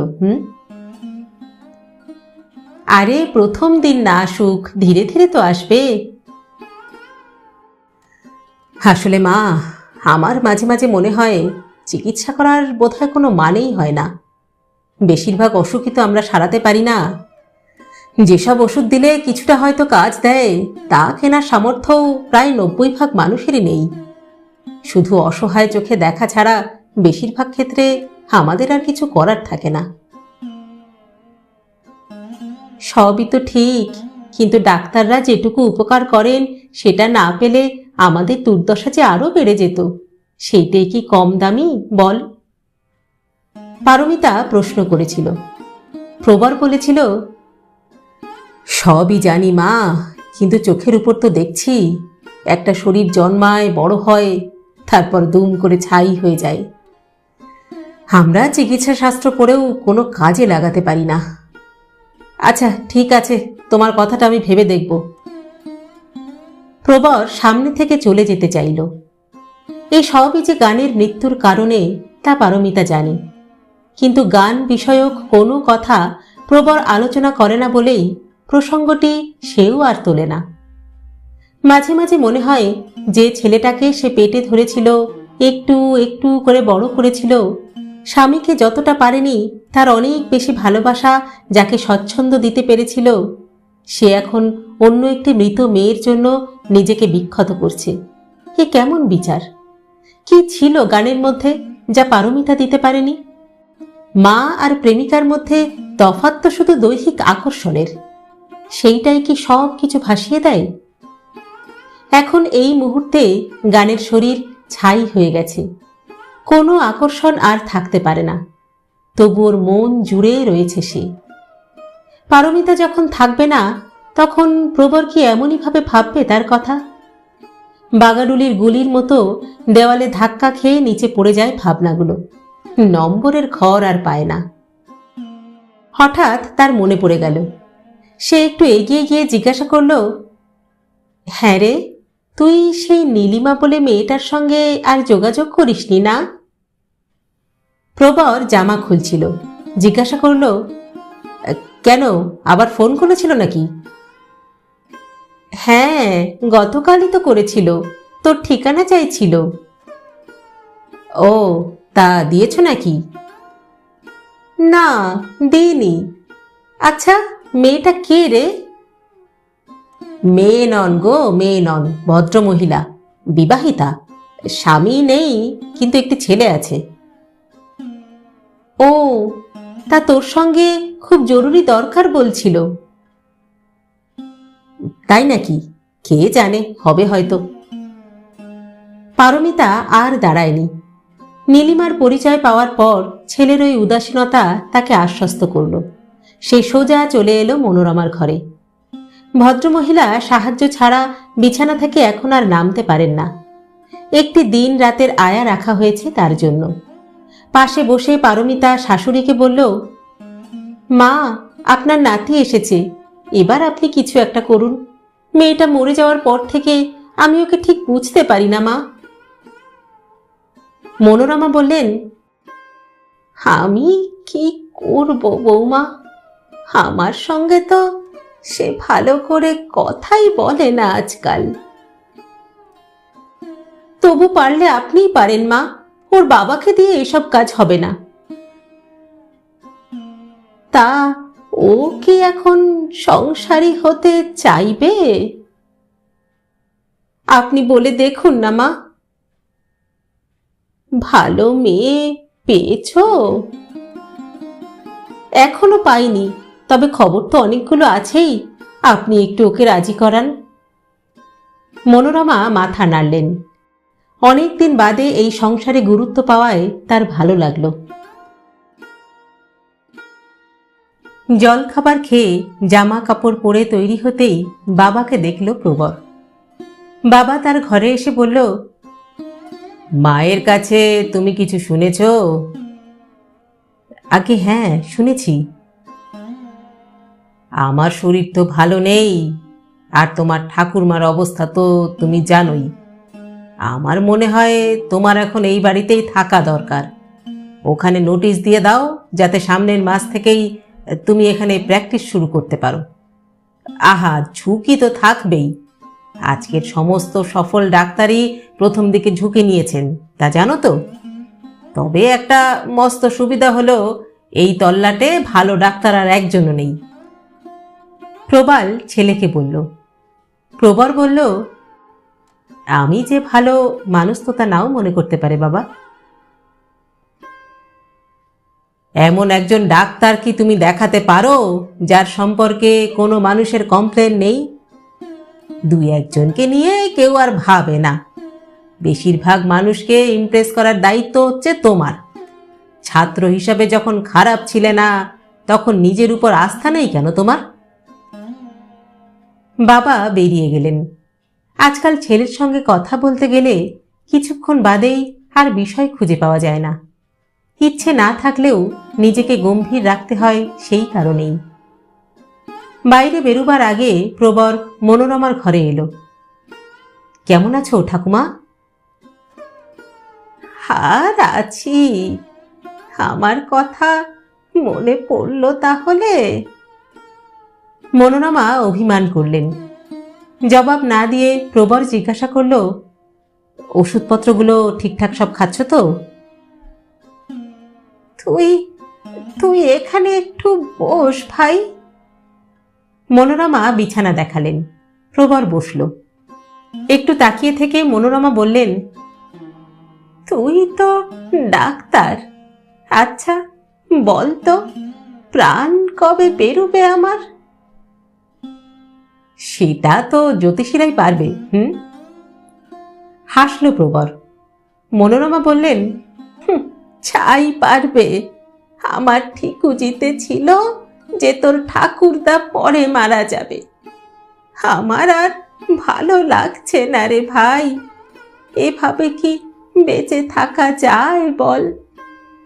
আরে প্রথম দিন না আসুক, ধীরে ধীরে তো আসবে। আসলে মা, আমার মাঝে মাঝে মনে হয় চিকিৎসা করার বোধহয় কোনো মানেই হয় না। বেশিরভাগ অসুখই তো আমরা সারাতে পারি না। যেসব ওষুধ দিলে কিছুটা হয়তো কাজ দেয়, তা কেনার সামর্থ্যও প্রায় 90% মানুষেরই নেই। শুধু অসহায় চোখে দেখা ছাড়া বেশিরভাগ ক্ষেত্রে আমাদের আর কিছু করার থাকে না। সবই তো ঠিক, কিন্তু ডাক্তাররা যেটুকু উপকার করেন সেটা না পেলে আমাদের দুর্দশা যে আরো বেড়ে যেত। সেইটাই কি কম দামি বল? পারমিতা প্রশ্ন করেছিল। প্রবর বলেছিল, সবই জানি মা, কিন্তু চোখের উপর তো দেখছি একটা শরীর জন্মায়, বড় হয়, তারপর দুম করে ছাই হয়ে যায়। আমরা চিকিৎসা শাস্ত্র পড়েও কোনো কাজে লাগাতে পারি না। আচ্ছা ঠিক আছে, তোমার কথাটা আমি ভেবে দেখব। প্রবর সামনে থেকে চলে যেতে চাইল। এই সবই যে গানের মৃত্যুর কারণে তা পারমিতা জানে, কিন্তু গান বিষয়ক কোনো কথা প্রবর আলোচনা করে না বলেই প্রসঙ্গটি সেও আর তোলে না। মাঝে মাঝে মনে হয় যে ছেলেটাকে সে পেটে ধরেছিল, একটু একটু করে বড় করেছিল, স্বামীকে যতটা পারেনি তার অনেক বেশি ভালোবাসা যাকে স্বচ্ছন্দ দিতে পেরেছিল, সে এখন অন্য একটি মৃত মেয়ের জন্য নিজেকে বিক্ষত করছে। এ কেমন বিচার? কি ছিল গানের মধ্যে যা পারমিতা দিতে পারেনি? মা আর প্রেমিকার মধ্যে তফাৎ তো শুধু দৈহিক আকর্ষণের, সেইটাই কি সব কিছু ভাসিয়ে দেয়? এখন এই মুহূর্তে গানের শরীর ছাই হয়ে গেছে, কোনো আকর্ষণ আর থাকতে পারে না, তবু ওর মন জুড়ে রয়েছে সে। পারমিতা যখন থাকবে না, তখন প্রবর কি এমনই ভাবে ভাববে তার কথা? বাগাডুলির গুলির মতো দেওয়ালে ধাক্কা খেয়ে নিচে পড়ে যায় ভাবনাগুলো, নম্বরের ঘর আর পায় না। হঠাৎ তার মনে পড়ে গেল। সে একটু এগিয়ে গিয়ে জিজ্ঞাসা করল, হ্যাঁ রে, তুই সেই নীলিমা বলে মেয়েটার সঙ্গে আর যোগাযোগ করিসনি না? প্রবর জামা খুলছিল, জিজ্ঞাসা করল, কেন, আবার ফোন করেছিল নাকি? হ্যাঁ, গতকালই তো করেছিল, তোর ঠিকানা চাইছিল। ও, তা দিয়েছ নাকি? না, দিইনি। আচ্ছা, মেয়েটা কে রে? মেয়ে নন গো, মেয়ে নন, ভদ্রমহিলা, বিবাহিতা, স্বামী নেই, কিন্তু একটি ছেলে আছে। ও, তা তোর সঙ্গে খুব জরুরি দরকার বলছিল। তাই নাকি? কে জানে, হবে হয়তো। পারমিতা আর দাঁড়ায়নি। নীলিমার পরিচয় পাওয়ার পর ছেলের ওই উদাসীনতা তাকে আশ্বস্ত করল। সে সোজা চলে এলো মনোরমার ঘরে। ভদ্রমহিলা সাহায্য ছাড়া বিছানা থেকে এখন আর নামতে পারেন না। একটি দিন রাতের আয়া রাখা হয়েছে তার জন্য। পাশে বসে পারমিতা শাশুড়িকে বলল, মা, আপনার নাতি এসেছে, এবার আপনি কিছু একটা করুন। মেয়েটা মরে যাওয়ার পর থেকে আমি ওকে ঠিক বুঝতে পারি না মা। মনোরমা বললেন, আমি কি করব বৌমা, আমার সঙ্গে তো সে ভালো করে কথাই বলে না আজকাল। তবু পারলে আপনিই পারেন মা, ওর বাবাকে দিয়ে এসব কাজ হবে না। তা ও কি এখন সংসারী হতে চাইবে? আপনি বলে দেখুন না মা। ভালো মেয়ে পেয়েছো? এখনো পাইনি, তবে খবর তো অনেকগুলো আছেই, আপনি একটু ওকে রাজি করান। মনোরমা মাথা নাড়লেন। অনেকদিন বাদে এই সংসারে গুরুত্ব পাওয়ায় তার ভালো লাগলো। জল খাবার খেয়ে জামা কাপড় পরে তৈরি হতেই বাবাকে দেখল প্রবর। বাবা তার ঘরে এসে বলল, মায়ের কাছে তুমি কিছু শুনেছ? আগে হ্যাঁ, শুনেছি। আমার শরীর তো ভালো নেই, আর তোমার ঠাকুরমার অবস্থা তো তুমি জানোই। আমার মনে হয় তোমার এখন এই বাড়িতেই থাকা দরকার। ওখানে নোটিশ দিয়ে দাও, যাতে সামনের মাস থেকেই তুমি এখানে প্র্যাকটিস শুরু করতে পারো। আহা, ঝুঁকি তো থাকবেই। আজকের সমস্ত সফল ডাক্তারই প্রথম দিকে ঝুঁকি নিয়েছেন, তা জানো তো। তবে একটা মস্ত সুবিধা হলো, এই তল্লাটে ভালো ডাক্তার আর একজনও নেই। প্রবাল ছেলেকে বলল। প্রবর বলল, আমি যে ভালো মানুষ তো তা নাও মনে করতে পারে বাবা। এমন একজন ডাক্তার কি তুমি দেখাতে পারো যার সম্পর্কে কোনো মানুষের কমপ্লেন নেই? দুই একজনকে নিয়ে কেউ আর ভাবে না। বেশিরভাগ মানুষকে ইমপ্রেস করার দায়িত্ব হচ্ছে তোমার। ছাত্র হিসাবে যখন খারাপ ছিলে না, তখন নিজের উপর আস্থা নেই কেন তোমার? বাবা বেরিয়ে গেলেন। আজকাল ছেলের সঙ্গে কথা বলতে গেলে কিছুক্ষণ বাদেই আর বিষয় খুঁজে পাওয়া যায় না। ইচ্ছে না থাকলেও নিজেকে গম্ভীর রাখতে হয় সেই কারণেই। বাইরে বেরুবার আগে প্রবর মনোরমার ঘরে এলো। কেমন আছো ঠাকুমা? আর আছি। আমার কথা মনে পড়ল তাহলে? মনোরমা অভিমান করলেন। জবাব না দিয়ে প্রবর জিজ্ঞাসা করল, ওষুধপত্রগুলো ঠিকঠাক সব খাচ্ছ তো? তুই তুই এখানে একটু বস ভাই। মনোরমা বিছানা দেখালেন। প্রবর বসল। একটু তাকিয়ে থেকে মনোরমা বললেন, তুই তো ডাক্তার। আচ্ছা বল তো, প্রাণ কবে বেরোবে আমার? সেটা তো জ্যোতিষীরাই পারবে। হাসল প্রবর। মনোরমা বললেন, ছাই পারবে। আমার ঠিকুজিতে ছিল যে তোর ঠাকুরদা পরে মারা যাবে। আমার আর ভালো লাগছে না রে ভাই। এভাবে কি বেঁচে থাকা যায় বল?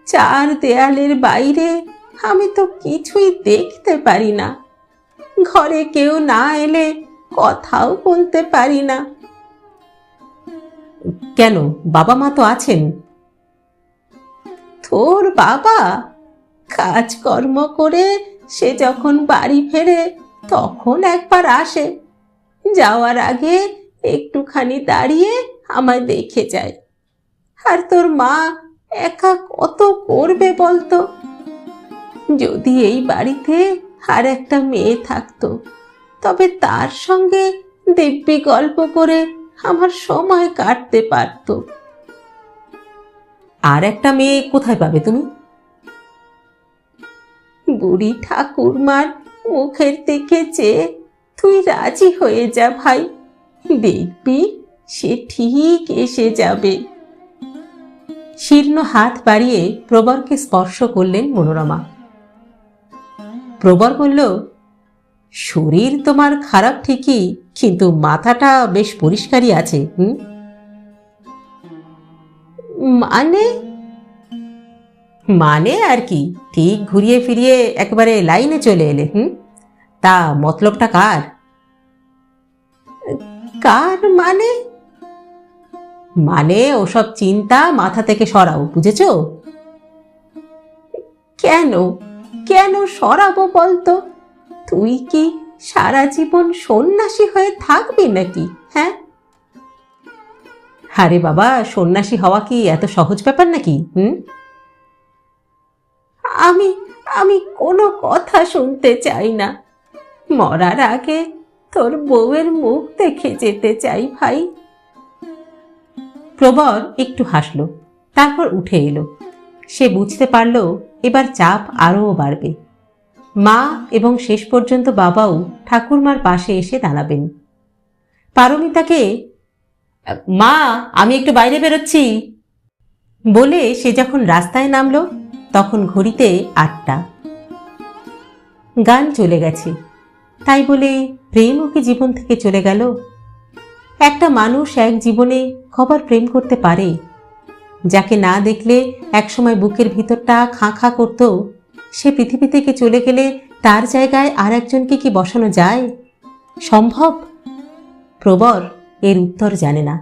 চার দেয়ালের বাইরে আমি তো কিছুই দেখতে পারি না। ঘরে কেউ না এলে কথাও বলতে পারি না। কেন, বাবা মা তো আছেন। তোর বাবা কাজকর্ম করে সে যখন বাড়ি ফেরে তখন একবার আসে। যাওয়ার আগে একটুখানি দাঁড়িয়ে আমায় দেখে যায়। আর তোর মা একা কত করবে বলতো? যদি এই বাড়িতে আর একটা মেয়ে থাকতো, তবে তার সঙ্গে দিব্যি গল্প করে আমার সময় কাটতে পারত। আর একটা মেয়ে কোথায় পাবে তুমি? বুড়ি ঠাকুরমার মুখের দিকে চেয়ে তুই রাজি হয়ে যা ভাই। দেখবি সে ঠিক এসে যাবে। শীর্ণ হাত বাড়িয়ে প্রবরকে স্পর্শ করলেন মনোরমা। প্রবর বলল, শরীর তোমার খারাপ ঠিকই, কিন্তু মাথাটা বেশ পরিষ্কারই আছে। মানে? মানে আর কি, ঠিক ঘুরিয়ে ফিরিয়ে একেবারে লাইনে চলে এলে। তা মতলবটা কার? কার মানে? মানে ওসব চিন্তা মাথা থেকে সরাও, বুঝেছো? কেন কেন সরাবো বলতো? তুই কি সারা জীবন সন্ন্যাসী হয়ে থাকবি নাকি? হ্যাঁ, আরে বাবা, সন্ন্যাসী হওয়া কি এত সহজ ব্যাপার নাকি? আমি আমি কোনো কথা শুনতে চাই না। মরার আগে তোর বউয়ের মুখ দেখে যেতে চাই ভাই। প্রবর একটু হাসল, তারপর উঠে এলো। সে বুঝতে পারল এবার চাপ আরও বাড়বে। মা এবং শেষ পর্যন্ত বাবাও ঠাকুরমার পাশে এসে দাঁড়াবেন। পারমিতাকে, মা আমি একটু বাইরে বেরোচ্ছি বলে সে যখন রাস্তায় নামল, তখন ঘড়িতে 8টা। গান চলে গেছে, তাই বলে প্রেমও কি জীবন থেকে চলে গেল? একটা মানুষ এক জীবনে কবার প্রেম করতে পারে? যাকে না দেখলে একসময় বুকের ভিতরটা খাঁ খাঁ করত, সে পৃথিবী থেকে চলে গেলে তার জায়গায় আর একজনকে কি বসানো যায়? সম্ভব? প্রবর এর উত্তর জানে না।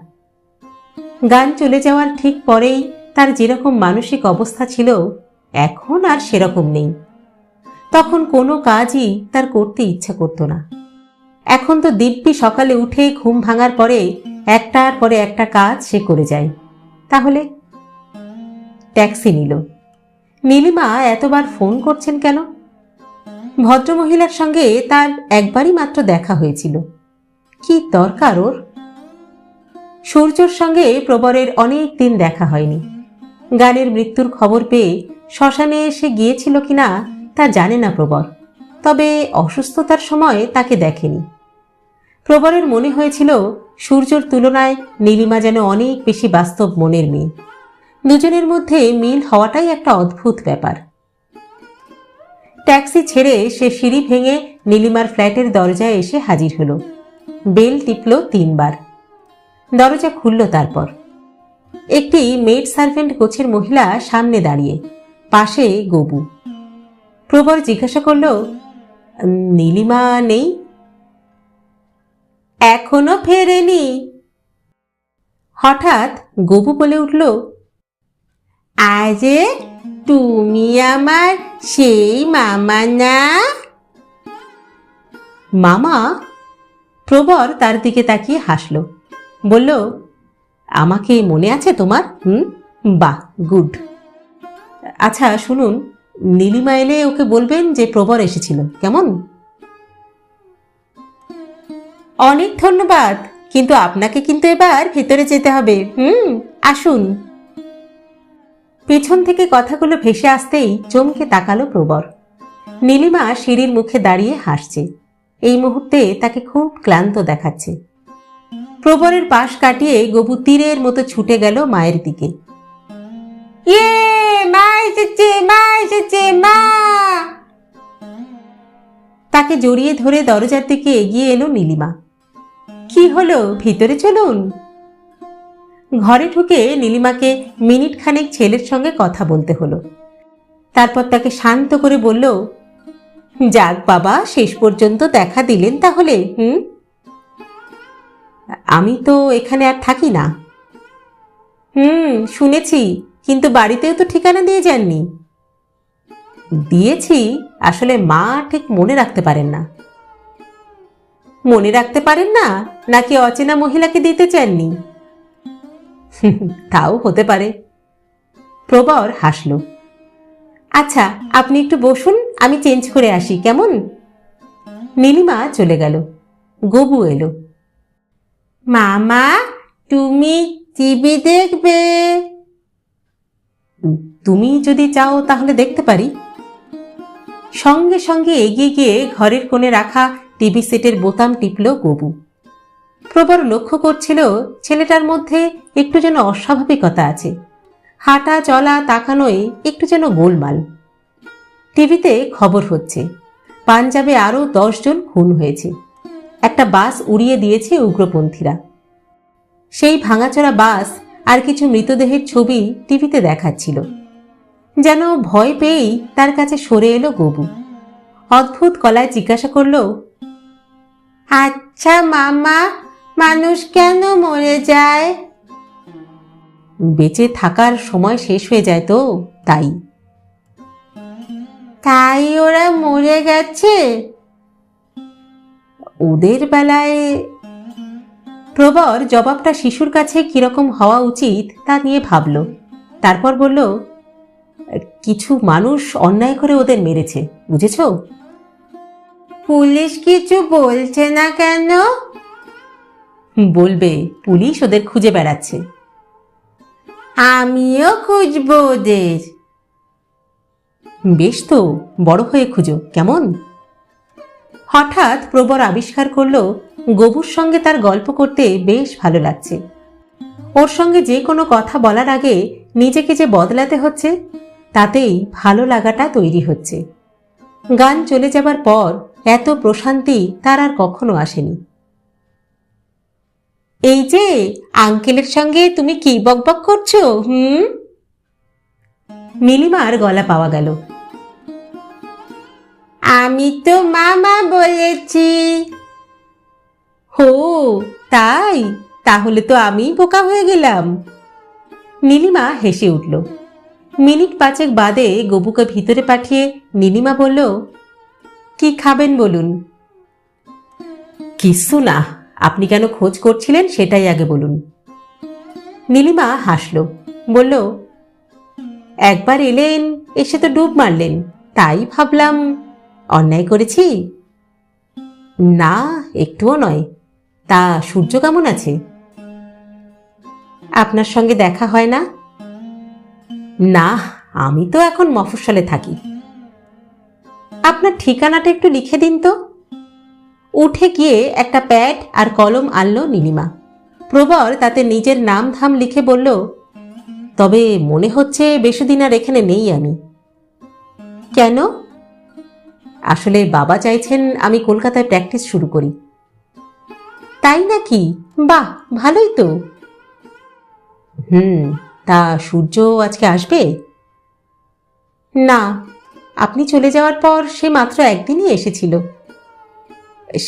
গান চলে যাওয়ার ঠিক পরেই তার যেরকম মানসিক অবস্থা ছিল, এখন আর সেরকম নেই। তখন কোনো কাজই তার করতে ইচ্ছা করত না। এখন তো দিব্যি সকালে উঠে ঘুম ভাঙার পরে একটার পরে একটা কাজ সে করে যায়। তাহলে ট্যাক্সি নিল। নীলিমা এতবার ফোন করছেন কেন? ভদ্রমহিলার সঙ্গে তার একবারই মাত্র দেখা হয়েছিল। কি দরকার ওর? সূর্যর সঙ্গে প্রবরের অনেক দিন দেখা হয়নি। গানের মৃত্যুর খবর পেয়ে শ্মশানে এসে গিয়েছিল কিনা তা জানে না প্রবর, তবে অসুস্থতার সময় তাকে দেখেনি। প্রবরের মনে হয়েছিল সূর্যর তুলনায় নীলিমা যেন অনেক বেশি বাস্তব মনের মেয়ে। দুজনের মধ্যে মিল হওয়াটাই একটা অদ্ভুত ব্যাপার। ট্যাক্সি ছেড়ে সে সিঁড়ি ভেঙে নীলিমার ফ্ল্যাটের দরজায় এসে হাজির হলো। বেল টিপল 3 বার। দরজা খুলল। তারপর একটি মেড সার্ভেন্ট গোছের মহিলা সামনে দাঁড়িয়ে, পাশে গবু। প্রবর জিজ্ঞাসা করল, নীলিমা নেই? এখনো ফেরেনি। হঠাৎ গবু বলে উঠল, আরে তুমি আমার সেই মামা না? মামা? প্রবর তার দিকে তাকিয়ে হাসল, বলল, আমাকে মনে আছে তোমার? বাহ, গুড। আচ্ছা শুনুন, নীলিমা এলে ওকে বলবেন যে প্রবর এসেছিল, কেমন? অনেক ধন্যবাদ, কিন্তু আপনাকে কিন্তু এবার ভেতরে যেতে হবে। আসুন। পেছন থেকে কথাগুলো ভেসে আসতেই চমকে তাকালো প্রবর। নীলিমা সিঁড়ির মুখে দাঁড়িয়ে হাসছে। এই মুহূর্তে তাকে খুব ক্লান্ত দেখাচ্ছে। প্রবরের পাশ কাটিয়ে গবু তীরের মতো ছুটে গেল মায়ের দিকে। ইয়ে, মা এসেছে, মা এসেছে, মা! তাকে জড়িয়ে ধরে দরজার দিকে এগিয়ে এলো নীলিমা। কি হলো, ভিতরে চলুন। ঘরে ঢুকে নীলিমাকে মিনিট খানেক ছেলের সঙ্গে কথা বলতে হলো। তারপর তাকে শান্ত করে বলল, যাক বাবা, শেষ পর্যন্ত দেখা দিলেন তাহলে। আমি তো এখানে আর থাকি না। শুনেছি, কিন্তু বাড়িতেও তো ঠিকানা দিয়ে যাননি। দিয়েছি, আসলে মা ঠিক মনে রাখতে পারেন না। মনে রাখতে পারেন না, নাকি অচেনা মহিলাকে দিতে চাননি? তাও হতে পারে। প্রবর হাসল। আচ্ছা আপনি একটু বসুন, আমি চেঞ্জ করে আসি, কেমন? নীলিমা চলে গেল। গবু এলো। মামা, তুমি টিভি দেখবে? তুমি যদি চাও তাহলে দেখতে পারি। সঙ্গে সঙ্গে এগিয়ে গিয়ে ঘরের কোণে রাখা টিভি সেটের বোতাম টিপল গবু। প্রবর লক্ষ্য করছিল ছেলেটার মধ্যে একটু যেন অস্বাভাবিকতা আছে। হাঁটা চলা তাকানোয় একটু যেন গোলমাল। টিভিতে খবর হচ্ছে পাঞ্জাবে আরও 10 জন খুন হয়েছে। একটা বাস উড়িয়ে দিয়েছে উগ্রপন্থীরা। সেই ভাঙাচোরা বাস আর কিছু মৃতদেহের ছবি টিভিতে দেখাচ্ছিল। যেন ভয় পেয়েই তার কাছে সরে এলো গবু। অদ্ভুত গলায় জিজ্ঞাসা করল, আচ্ছা মামা, মানুষ কেন মরে যায়? বেঁচে থাকার সময় শেষ হয়ে যায় তো, তাই। তাই ওরা মরে গেছে? ওদের বেলায়। প্রবর জবাবটা শিশুর কাছে কিরকম হওয়া উচিত তা নিয়ে ভাবল। তারপর বলল, কিছু মানুষ অন্যায় করে ওদের মেরেছে, বুঝেছ? পুলিশ কিছু বলছে না কেন? বলবে, পুলিশ ওদের খুঁজে বেড়াচ্ছে। আমিও খুঁজবো ওদের। বেশ তো, বড় হয়ে খুঁজো, কেমন? হঠাৎ প্রবর আবিষ্কার করলো গবুর সঙ্গে তার গল্প করতে বেশ ভালো লাগছে। ওর সঙ্গে যে কোনো কথা বলার আগে নিজেকে যে বদলাতে হচ্ছে, তাতেই ভালো লাগাটা তৈরি হচ্ছে। গান চলে যাবার পর এত প্রশান্তি তার আর কখনো আসেনি। এই যে আঙ্কেলের সঙ্গে তুমি কি বকবক করছো? নীলিমার গলা পাওয়া গেল। আমি তো মামা বলেছি। হো তাই? তাহলে তো আমি বোকা হয়ে গেলাম। নীলিমা হেসে উঠল। মিনিট পাঁচেক বাদে গবুকে ভিতরে পাঠিয়ে নীলিমা বলল, কি খাবেন বলুন? কিছু না, আপনি কেন খোঁজ করছিলেন সেটাই আগে বলুন। নীলিমা হাসল, বলল, একবার এলেন, এসে তো ডুব মারলেন, তাই ভাবলাম অন্যায় করেছি। না, একটুও নয়। তা সূর্য কেমন আছে? আপনার সঙ্গে দেখা হয় না? না, আমি তো এখন মফস্বলে থাকি। আপনার ঠিকানাটা একটু লিখে দিন তো। উঠে গিয়ে একটা প্যাড আর কলম আনলো নীলিমা। প্রবর তাতে নিজের নাম ধাম লিখে বলল, তবে মনে হচ্ছে বেশিদিন আর এখানে নেই আমি। কেন? আসলে বাবা চাইছেন আমি কলকাতায় প্র্যাকটিস শুরু করি। তাই নাকি? বাহ, ভালোই তো। তা সূর্য আজকে আসবে? না, আপনি চলে যাওয়ার পর সে মাত্র একদিনই এসেছিল।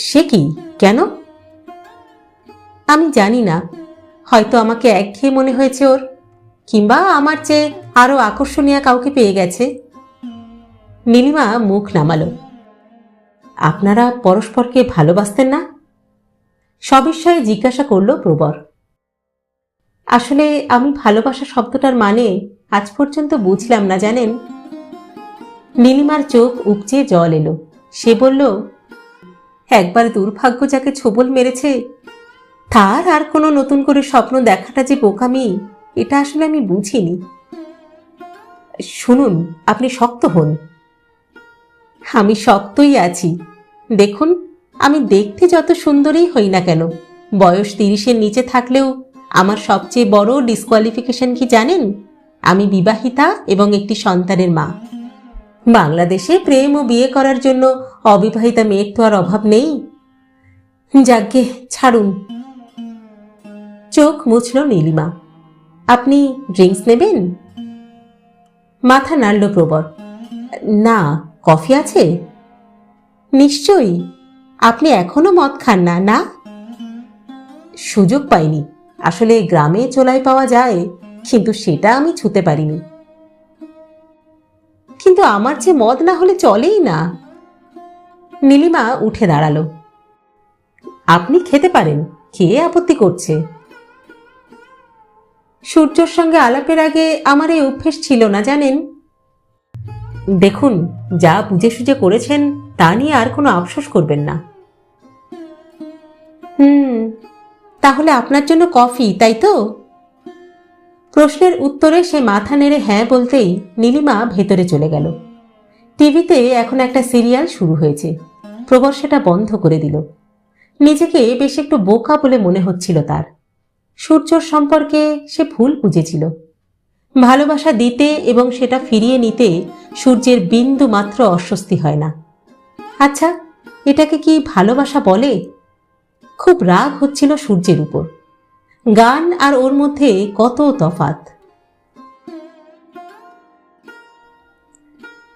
সে কি, কেন? আমি জানি না, হয়তো আমাকে একঘেয়ে মনে হয়েছে ওর, কিংবা আমার চেয়ে আরো আকর্ষণীয় কাউকে পেয়ে গেছে। নীলিমা মুখ নামালো। আপনারা পরস্পরকে ভালোবাসতেন না? সবিস্ময়ে জিজ্ঞাসা করল প্রবর। আসলে আমি ভালোবাসা শব্দটার মানে আজ পর্যন্ত বুঝলাম না, জানেন। নীলিমার চোখ উপচে জল এলো। সে বলল, একবার দুর্ভাগ্য যাকে ছোবল মেরেছে তার আর কোনো নতুন করে স্বপ্ন দেখাটা যে বোকামি, এটা আসলে আমি বুঝিনি। শুনুন, আপনি শক্ত হন। আমি শক্তই আছি। দেখুন, আমি দেখতে যত সুন্দরই হই না কেন, বয়স 30-এর নিচে থাকলেও আমার সবচেয়ে বড় ডিসকোয়ালিফিকেশন কি জানেন? আমি বিবাহিতা এবং একটি সন্তানের মা। বাংলাদেশে প্রেম ও বিয়ে করার জন্য অবিবাহিতা মেয়ের তো আর অভাব নেই। যাজ্ঞে, ছাড়ুন। চোখ মুছল নীলিমা। আপনি ড্রিঙ্কস নেবেন? মাথা নাড়ল প্রবর। না, কফি আছে? নিশ্চয়ই। আপনি এখনো মদ খান না? না, সুযোগ পাইনি। আসলে গ্রামে চোলাই পাওয়া যায়, কিন্তু সেটা আমি ছুতে পারিনি। কিন্তু আমার যে মদ না হলে চলেই না। নীলিমা উঠে দাঁড়ালো। আপনি খেতে পারেন, খেয়ে আপত্তি করছে? সূর্যর সঙ্গে আলাপের আগে আমার এই অভ্যেস ছিল না, জানেন। দেখুন, যা বুঝে সুঝে করেছেন তা নিয়ে আর কোনো আফসোস করবেন না। তাহলে আপনার জন্য কফি, তাই তো? প্রশ্নের উত্তরে সে মাথা নেড়ে হ্যাঁ বলতেই নীলিমা ভেতরে চলে গেল। টিভিতে এখন একটা সিরিয়াল শুরু হয়েছে। প্রবর সেটা বন্ধ করে দিল। নিজেকে বেশ একটু বোকা বলে মনে হচ্ছিল তার। সূর্যর সম্পর্কে সে ভুল বুঝেছিল। ভালোবাসা দিতে এবং সেটা ফিরিয়ে নিতে সূর্যের বিন্দু মাত্র অস্বস্তি হয় না। আচ্ছা, এটাকে কি ভালোবাসা বলে? খুব রাগ হচ্ছিল সূর্যের উপর। গান আর ওর মধ্যে কত তফাৎ।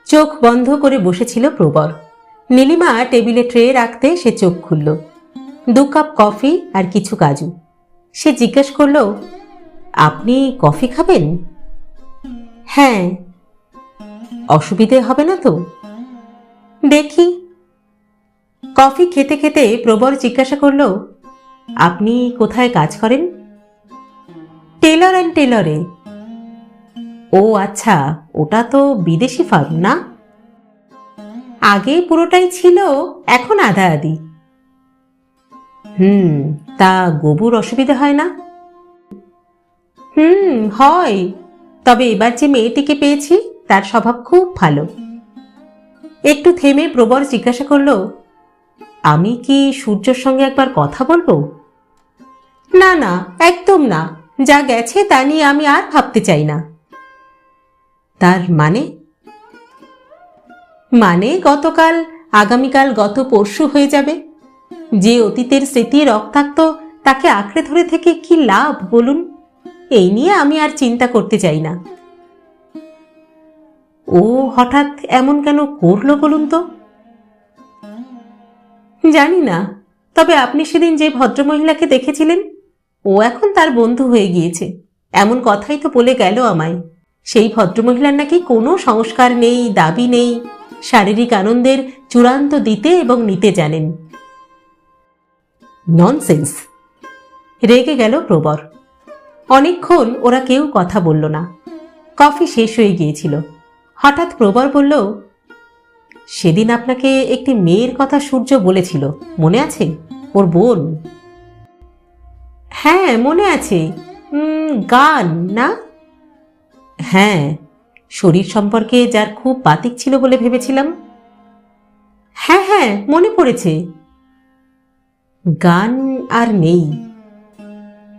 চোখ বন্ধ করে বসেছিল প্রবর। নীলিমা টেবিলে ট্রে রাখতে সে চোখ খুলল। 2 কাপ কফি আর কিছু কাজু। সে জিজ্ঞেস করল, আপনি কফি খাবেন? হ্যাঁ। অসুবিধে হবে না তো? দেখি। কফি খেতে খেতে প্রবর জিজ্ঞাসা করল, আপনি কোথায় কাজ করেন? Taylor and টেলরে। ও আচ্ছা, ওটা তো বিদেশি ফার্ম না? আগে পুরোটাই ছিল, এখন আধা আধি। তা গবুর অসুবিধা হয় না? হয়, তবে এবার যে মেয়েটিকে পেয়েছি তার স্বভাব খুব ভালো। একটু থেমে প্রবর জিজ্ঞাসা করল, আমি কি সূর্যর সঙ্গে একবার কথা বলবো? না না, একদম না, যা গেছে তা নিয়ে আমি আর ভাবতে চাই না। তার মানে? মানে গতকাল, আগামীকাল, গত পরশু হয়ে যাবে। যে অতীতের স্মৃতি রক্তাক্ত তাকে আঁকড়ে ধরে থেকে কি লাভ বলুন? এই নিয়ে আমি আর চিন্তা করতে চাই না। ও হঠাৎ এমন কেন করলো বলুন তো? জানি না, তবে আপনি সেদিন যে ভদ্রমহিলাকে দেখেছিলেন, ও এখন তার বন্ধু হয়ে গিয়েছে, এমন কথাই তো বলে গেল আমায়। সেই ভদ্রমহিলার নাকি কোনো সংস্কার নেই, দাবি নেই, শারীরিক আনন্দের চূড়ান্ত দিতে এবং নিতে জানেন। ননসেন্স! রেগে গেল প্রবর। অনেকক্ষণ ওরা কেউ কথা বলল না। কফি শেষ হয়ে গিয়েছিল। হঠাৎ প্রবর বলল, সেদিন আপনাকে একটি মেয়ের কথা সূর্য বলেছিল, মনে আছে? ওর বোন। হ্যাঁ মনে আছে। গান না? হ্যাঁ, শরীর সম্পর্কে যার খুব বাতিক ছিল বলে ভেবেছিলাম। হ্যাঁ হ্যাঁ, মনে পড়েছে। গান আর নেই।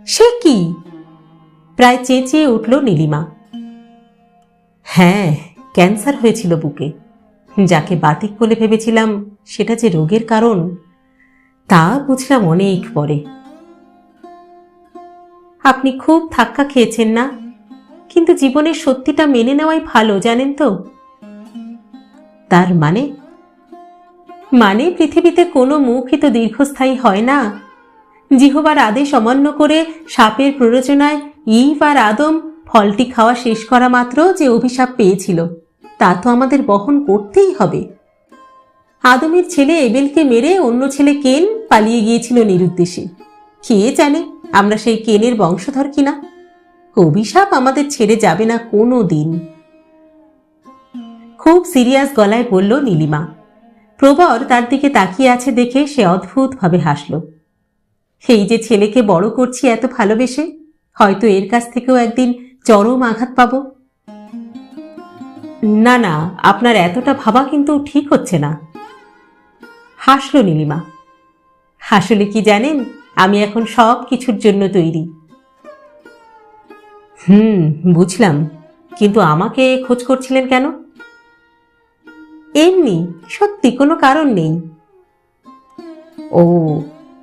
সে কি? প্রায় চেঁচিয়ে উঠল নীলিমা। হ্যাঁ, ক্যান্সার হয়েছিল বুকে। যাকে বাতিক বলে ভেবেছিলাম সেটা যে রোগের কারণ তা বুঝলাম অনেক পরে। আপনি খুব ধাক্কা খেয়েছেন না? কিন্তু জীবনের সত্যিটা মেনে নেওয়াই ভালো, জানেন তো? তার মানে? মানে পৃথিবীতে কোনো মুখই তো দীর্ঘস্থায়ী হয় না। জিহবার আদেশ অমান্য করে সাপের প্ররোচনায় ঈভ আর আদম ফলটি খাওয়া শেষ করা মাত্র যে অভিশাপ পেয়েছিল তা তো আমাদের বহন করতেই হবে। আদমের ছেলে এবেলকে মেরে অন্য ছেলে কেন পালিয়ে গিয়েছিল নিরুদ্দেশে। কে জানে আমরা সেই কেনের বংশধর কিনা। অভিশাপ আমাদের ছেড়ে যাবে না কোনো দিন। খুব সিরিয়াস গলায় বলল নীলিমা। প্রবর তার দিকে তাকিয়ে আছে দেখে সে অদ্ভুতভাবে হাসল। এই যে ছেলেকে বড় করছি এত ভালোবেসে, হয়তো এর কাছ থেকেও একদিন চরম আঘাত পাব। না না, আপনার এতটা ভাবা কিন্তু ঠিক হচ্ছে না। হাসল নীলিমা। আসলে কি জানেন, আমি এখন সব কিছুর জন্য তৈরি। বুঝলাম, কিন্তু আমাকে খোঁজ করছিলেন কেন? এমনি, সত্যি কোনো কারণ নেই। ও,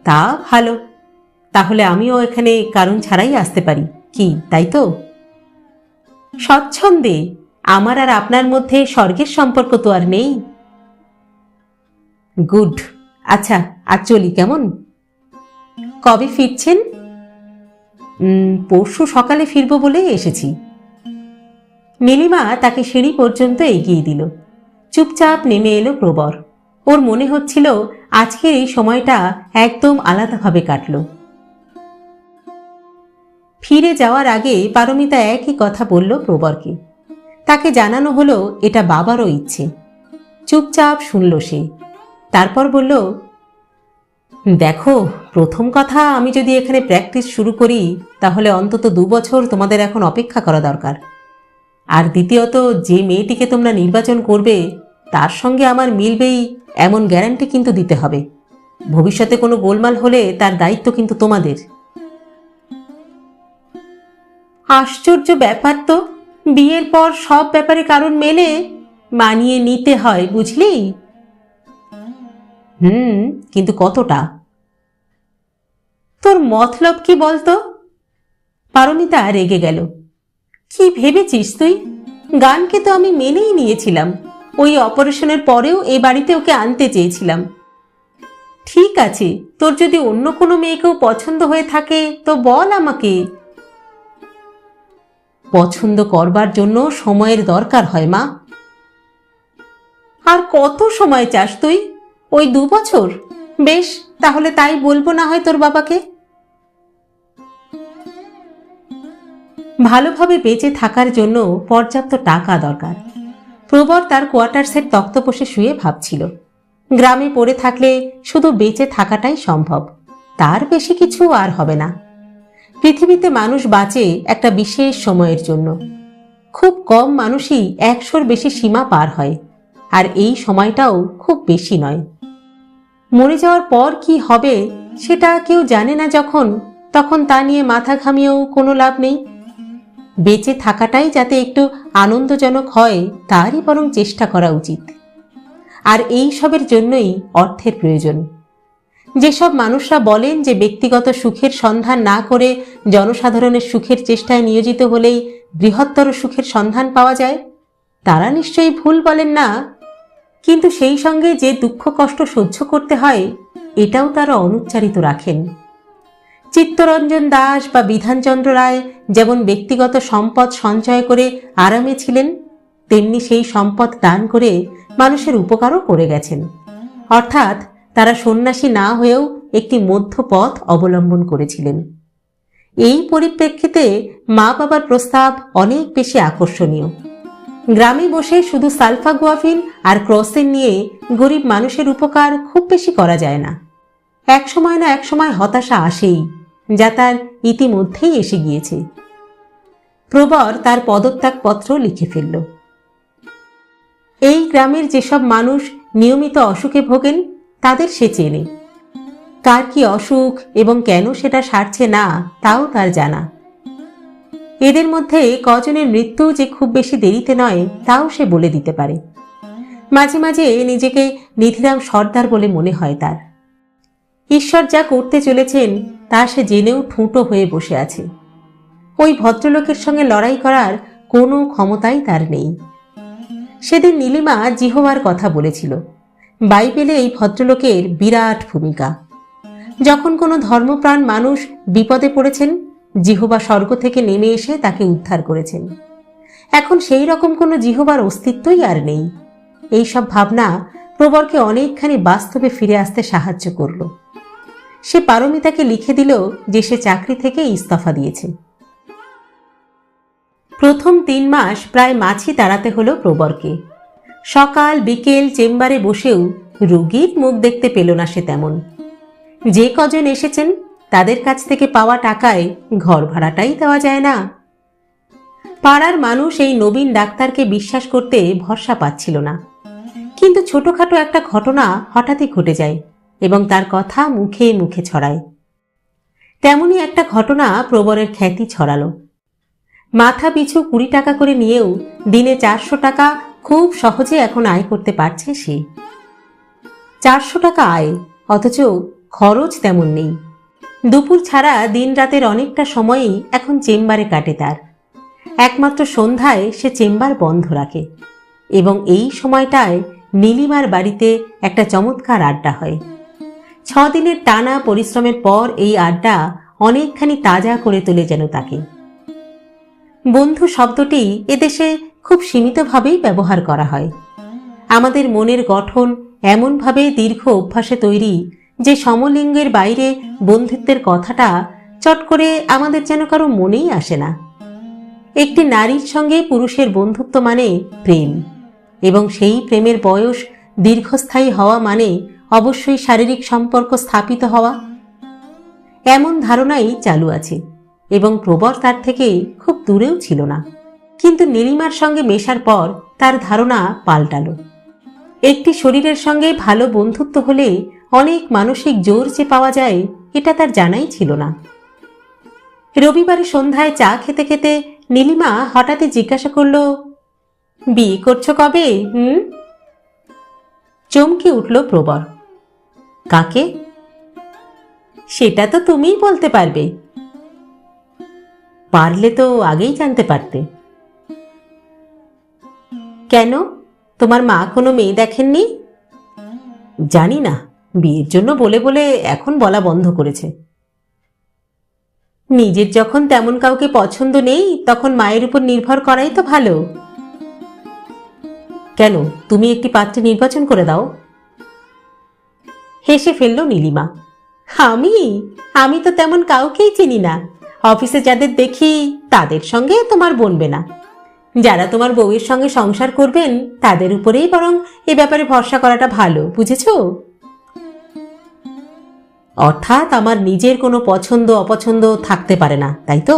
তা ভালো। তাহলে আমিও এখানে কারণ ছাড়াই আসতে পারি, কি তাই তো? স্বচ্ছন্দে। আমার আর আপনার মধ্যে স্বর্গের সম্পর্ক তো আর নেই। গুড। আচ্ছা, আজ চলি কেমন? কবে ফিরছেন? পরশু সকালে ফিরব বলেই এসেছি। নীলিমা তাকে সিঁড়ি পর্যন্ত এগিয়ে দিল। চুপচাপ নেমে এলো প্রবর। ওর মনে হচ্ছিল আজকের এই সময়টা একদম আলাদাভাবে কাটল। ফিরে যাওয়ার আগে পারমিতা একই কথা বলল প্রবরকে। তাকে জানানো হলো এটা বাবারও ইচ্ছে। চুপচাপ শুনল সে। তারপর বলল, দেখো, প্রথম কথা, আমি যদি এখানে প্র্যাকটিস শুরু করি তাহলে অন্তত 2 বছর তোমাদের এখন অপেক্ষা করা দরকার। আর দ্বিতীয়ত, যে মেয়েটিকে তোমরা নির্বাচন করবে তার সঙ্গে আমার মিলবেই এমন গ্যারান্টি কিন্তু দিতে হবে। ভবিষ্যতে কোনো গোলমাল হলে তার দায়িত্ব কিন্তু তোমাদের। আশ্চর্য ব্যাপার তো, বিয়ের পর সব ব্যাপারে কারণ মেলে মানিয়ে নিতে হয়, বুঝলি? কিন্তু কতটা? তোর মতলব কি বলতো? পারমিতা রেগে গেল। কি ভেবেছিস তুই? গানকে তো আমি মেনেই নিয়েছিলাম। ওই অপারেশনের পরেও এ বাড়িতে ওকে আনতে চেয়েছিলাম। ঠিক আছে, তোর যদি অন্য কোনো মেয়েকেও পছন্দ হয়ে থাকে তো বল আমাকে। পছন্দ করবার জন্য সময়ের দরকার হয় মা। আর কত সময় চাস তুই? ওই 2 বছর? বেশ, তাহলে তাই বলবো না হয় তোর বাবাকে। ভালোভাবে বেঁচে থাকার জন্য পর্যাপ্ত টাকা দরকার। প্রবর তার কোয়ার্টার্সের তক্তপোষে শুয়ে ভাবছিল, গ্রামে পড়ে থাকলে শুধু বেঁচে থাকাটাই সম্ভব, তার বেশি কিছু আর হবে না। পৃথিবীতে মানুষ বাঁচে একটা বিশেষ সময়ের জন্য। খুব কম মানুষই 100-র বেশি সীমা পার হয়, আর এই সময়টাও খুব বেশি নয়। মরে যাওয়ার পর কি হবে সেটা কেউ জানে না যখন, তখন তা নিয়ে মাথা ঘামিয়েও কোনো লাভ নেই। বেঁচে থাকাটাই যাতে একটু আনন্দজনক হয় তারই বরং চেষ্টা করা উচিত। আর এই সবের জন্যই অর্থের প্রয়োজন। যেসব মানুষরা বলেন যে ব্যক্তিগত সুখের সন্ধান না করে জনসাধারণের সুখের চেষ্টায় নিয়োজিত হলেই বৃহত্তর সুখের সন্ধান পাওয়া যায়, তারা নিশ্চয়ই ভুল বলেন না। কিন্তু সেই সঙ্গে যে দুঃখ কষ্ট সহ্য করতে হয় এটাও তারা অনুচ্চারিত রাখেন। চিত্তরঞ্জন দাস বা বিধানচন্দ্র রায় যেমন ব্যক্তিগত সম্পদ সঞ্চয় করে আরামে ছিলেন, তেমনি সেই সম্পদ দান করে মানুষের উপকারও করে গেছেন। অর্থাৎ তারা সন্ন্যাসী না হয়েও একটি মধ্যপথ অবলম্বন করেছিলেন। এই পরিপ্রেক্ষিতে মা বাবার প্রস্তাব অনেক বেশি আকর্ষণীয়। গ্রামে বসে শুধু সালফাগুয়াফিন আর ক্রসেন নিয়ে গরিব মানুষের উপকার খুব বেশি করা যায় না। একসময় না একসময় হতাশা আসেই, যা তার ইতিমধ্যেই এসে গিয়েছে। প্রবর তার পদত্যাগপত্র লিখে ফেলল। এই গ্রামের যেসব মানুষ নিয়মিত অসুখে ভোগেন তাদের সে চেনে। কার কি অসুখ এবং কেন সেটা সারছে না তাও তার জানা। এদের মধ্যে কজনের মৃত্যু যে খুব বেশি দেরিতে নয় তাও সে বলে দিতে পারে। মাঝে মাঝে নিজেকে নিধিরাম সর্দার বলে মনে হয় তার। ঈশ্বর যা করতে চলেছেন তা সে জেনেও ঠুঁটো হয়ে বসে আছে। ওই ভদ্রলোকের সঙ্গে লড়াই করার কোনো ক্ষমতাই তার নেই। সেদিন নীলিমা জিহোবার কথা বলেছিল। বাইবেলে এই ভদ্রলোকের বিরাট ভূমিকা। যখন কোনো ধর্মপ্রাণ মানুষ বিপদে পড়েছেন, জিহোবা স্বর্গ থেকে নেমে এসে তাকে উদ্ধার করেছেন। এখন সেই রকম কোনো জিহোবার অস্তিত্বই আর নেই। এইসব ভাবনা প্রবরকে অনেকখানি বাস্তবে ফিরে আসতে সাহায্য করল। সে পারমিতাকে লিখে দিল যে সে চাকরি থেকে ইস্তফা দিয়েছে। প্রথম 3 মাস প্রায় মাছি তাড়াতে হলো প্রবরকে। সকাল বিকেল চেম্বারে বসেও রোগীর মুখ দেখতে পেল না সে তেমন। যে কজন এসেছেন তাদের কাছ থেকে পাওয়া টাকায় ঘর ভাড়াটাই দেওয়া যায় না। পাড়ার মানুষ এই নবীন ডাক্তারকে বিশ্বাস করতে ভরসা পাচ্ছিল না। কিন্তু ছোটখাটো একটা ঘটনা হঠাৎই ঘটে যায় এবং তার কথা মুখে মুখে ছড়ায়। তেমনি একটা ঘটনা প্রবরের খ্যাতি ছড়ালো। মাথা পিছু 20 টাকা করে নিয়েও দিনে 400 টাকা খুব সহজে এখন আয় করতে পারছে সে। 400 টাকা আয়, অথচ খরচ তেমন নেই। দুপুর ছাড়া দিন রাতের অনেকটা সময়ই এখন চেম্বারে কাটে তার। একমাত্র সন্ধ্যায় সে চেম্বার বন্ধ রাখে এবং এই সময়টায় নীলিমার বাড়িতে একটা চমৎকার আড্ডা হয়। 6 দিনের টানা পরিশ্রমের পর এই আড্ডা অনেকখানি তাজা করে তোলে যেন তাকে। বন্ধু শব্দটি এদেশে খুব সীমিতভাবেই ব্যবহার করা হয়। আমাদের মনের গঠন এমনভাবে দীর্ঘ অভ্যাসে তৈরি যে সমলিঙ্গের বাইরে বন্ধুত্বের কথাটা চট করে আমাদের যেন কারো মনেই আসে না। একটি নারীর সঙ্গে পুরুষের বন্ধুত্ব মানে প্রেম, এবং সেই প্রেমের বয়স দীর্ঘস্থায়ী হওয়া মানে অবশ্যই শারীরিক সম্পর্ক স্থাপিত হওয়া। এমন ধারণাই চালু আছে এবং প্রবর তার থেকে খুব দূরেও ছিল না। কিন্তু নীলিমার সঙ্গে মেশার পর তার ধারণা পাল্টালো। একটি শরীরের সঙ্গে ভালো বন্ধুত্ব হলে অনেক মানসিক জোর যে পাওয়া যায় এটা তার জানাই ছিল না। রবিবারে সন্ধ্যায় চা খেতে খেতে নীলিমা হঠাৎই জিজ্ঞাসা করল, বিয়ে করছো কবে? চমকে উঠল প্রবর। কাকে? সেটা তো তুমিই বলতে পারবে। পারলে তো আগেই জানতে পারতে। কেন, তোমার মা কোনো মেয়ে দেখেননি? জানি না, বিয়ের জন্য বলে বলে এখন বলা বন্ধ করেছে। নিজের যখন তেমন কাউকে পছন্দ নেই তখন মায়ের উপর নির্ভর করাই তো ভালো। কেন, তুমি একটি পাত্রী নির্বাচন করে দাও। হেসে ফেলল নীলিমা। আমি আমি তো তেমন কাউকেই চিনি না। অফিসে যাদের দেখি তাদের সঙ্গে তোমার বনবে না। যারা তোমার বউয়ের সঙ্গে সংসার করবেন তাদের উপরেই বরং এ ব্যাপারে ভরসা করাটা ভালো, বুঝেছ? অর্থাৎ আমার নিজের কোনো পছন্দ অপছন্দ থাকতে পারে না, তাই তো?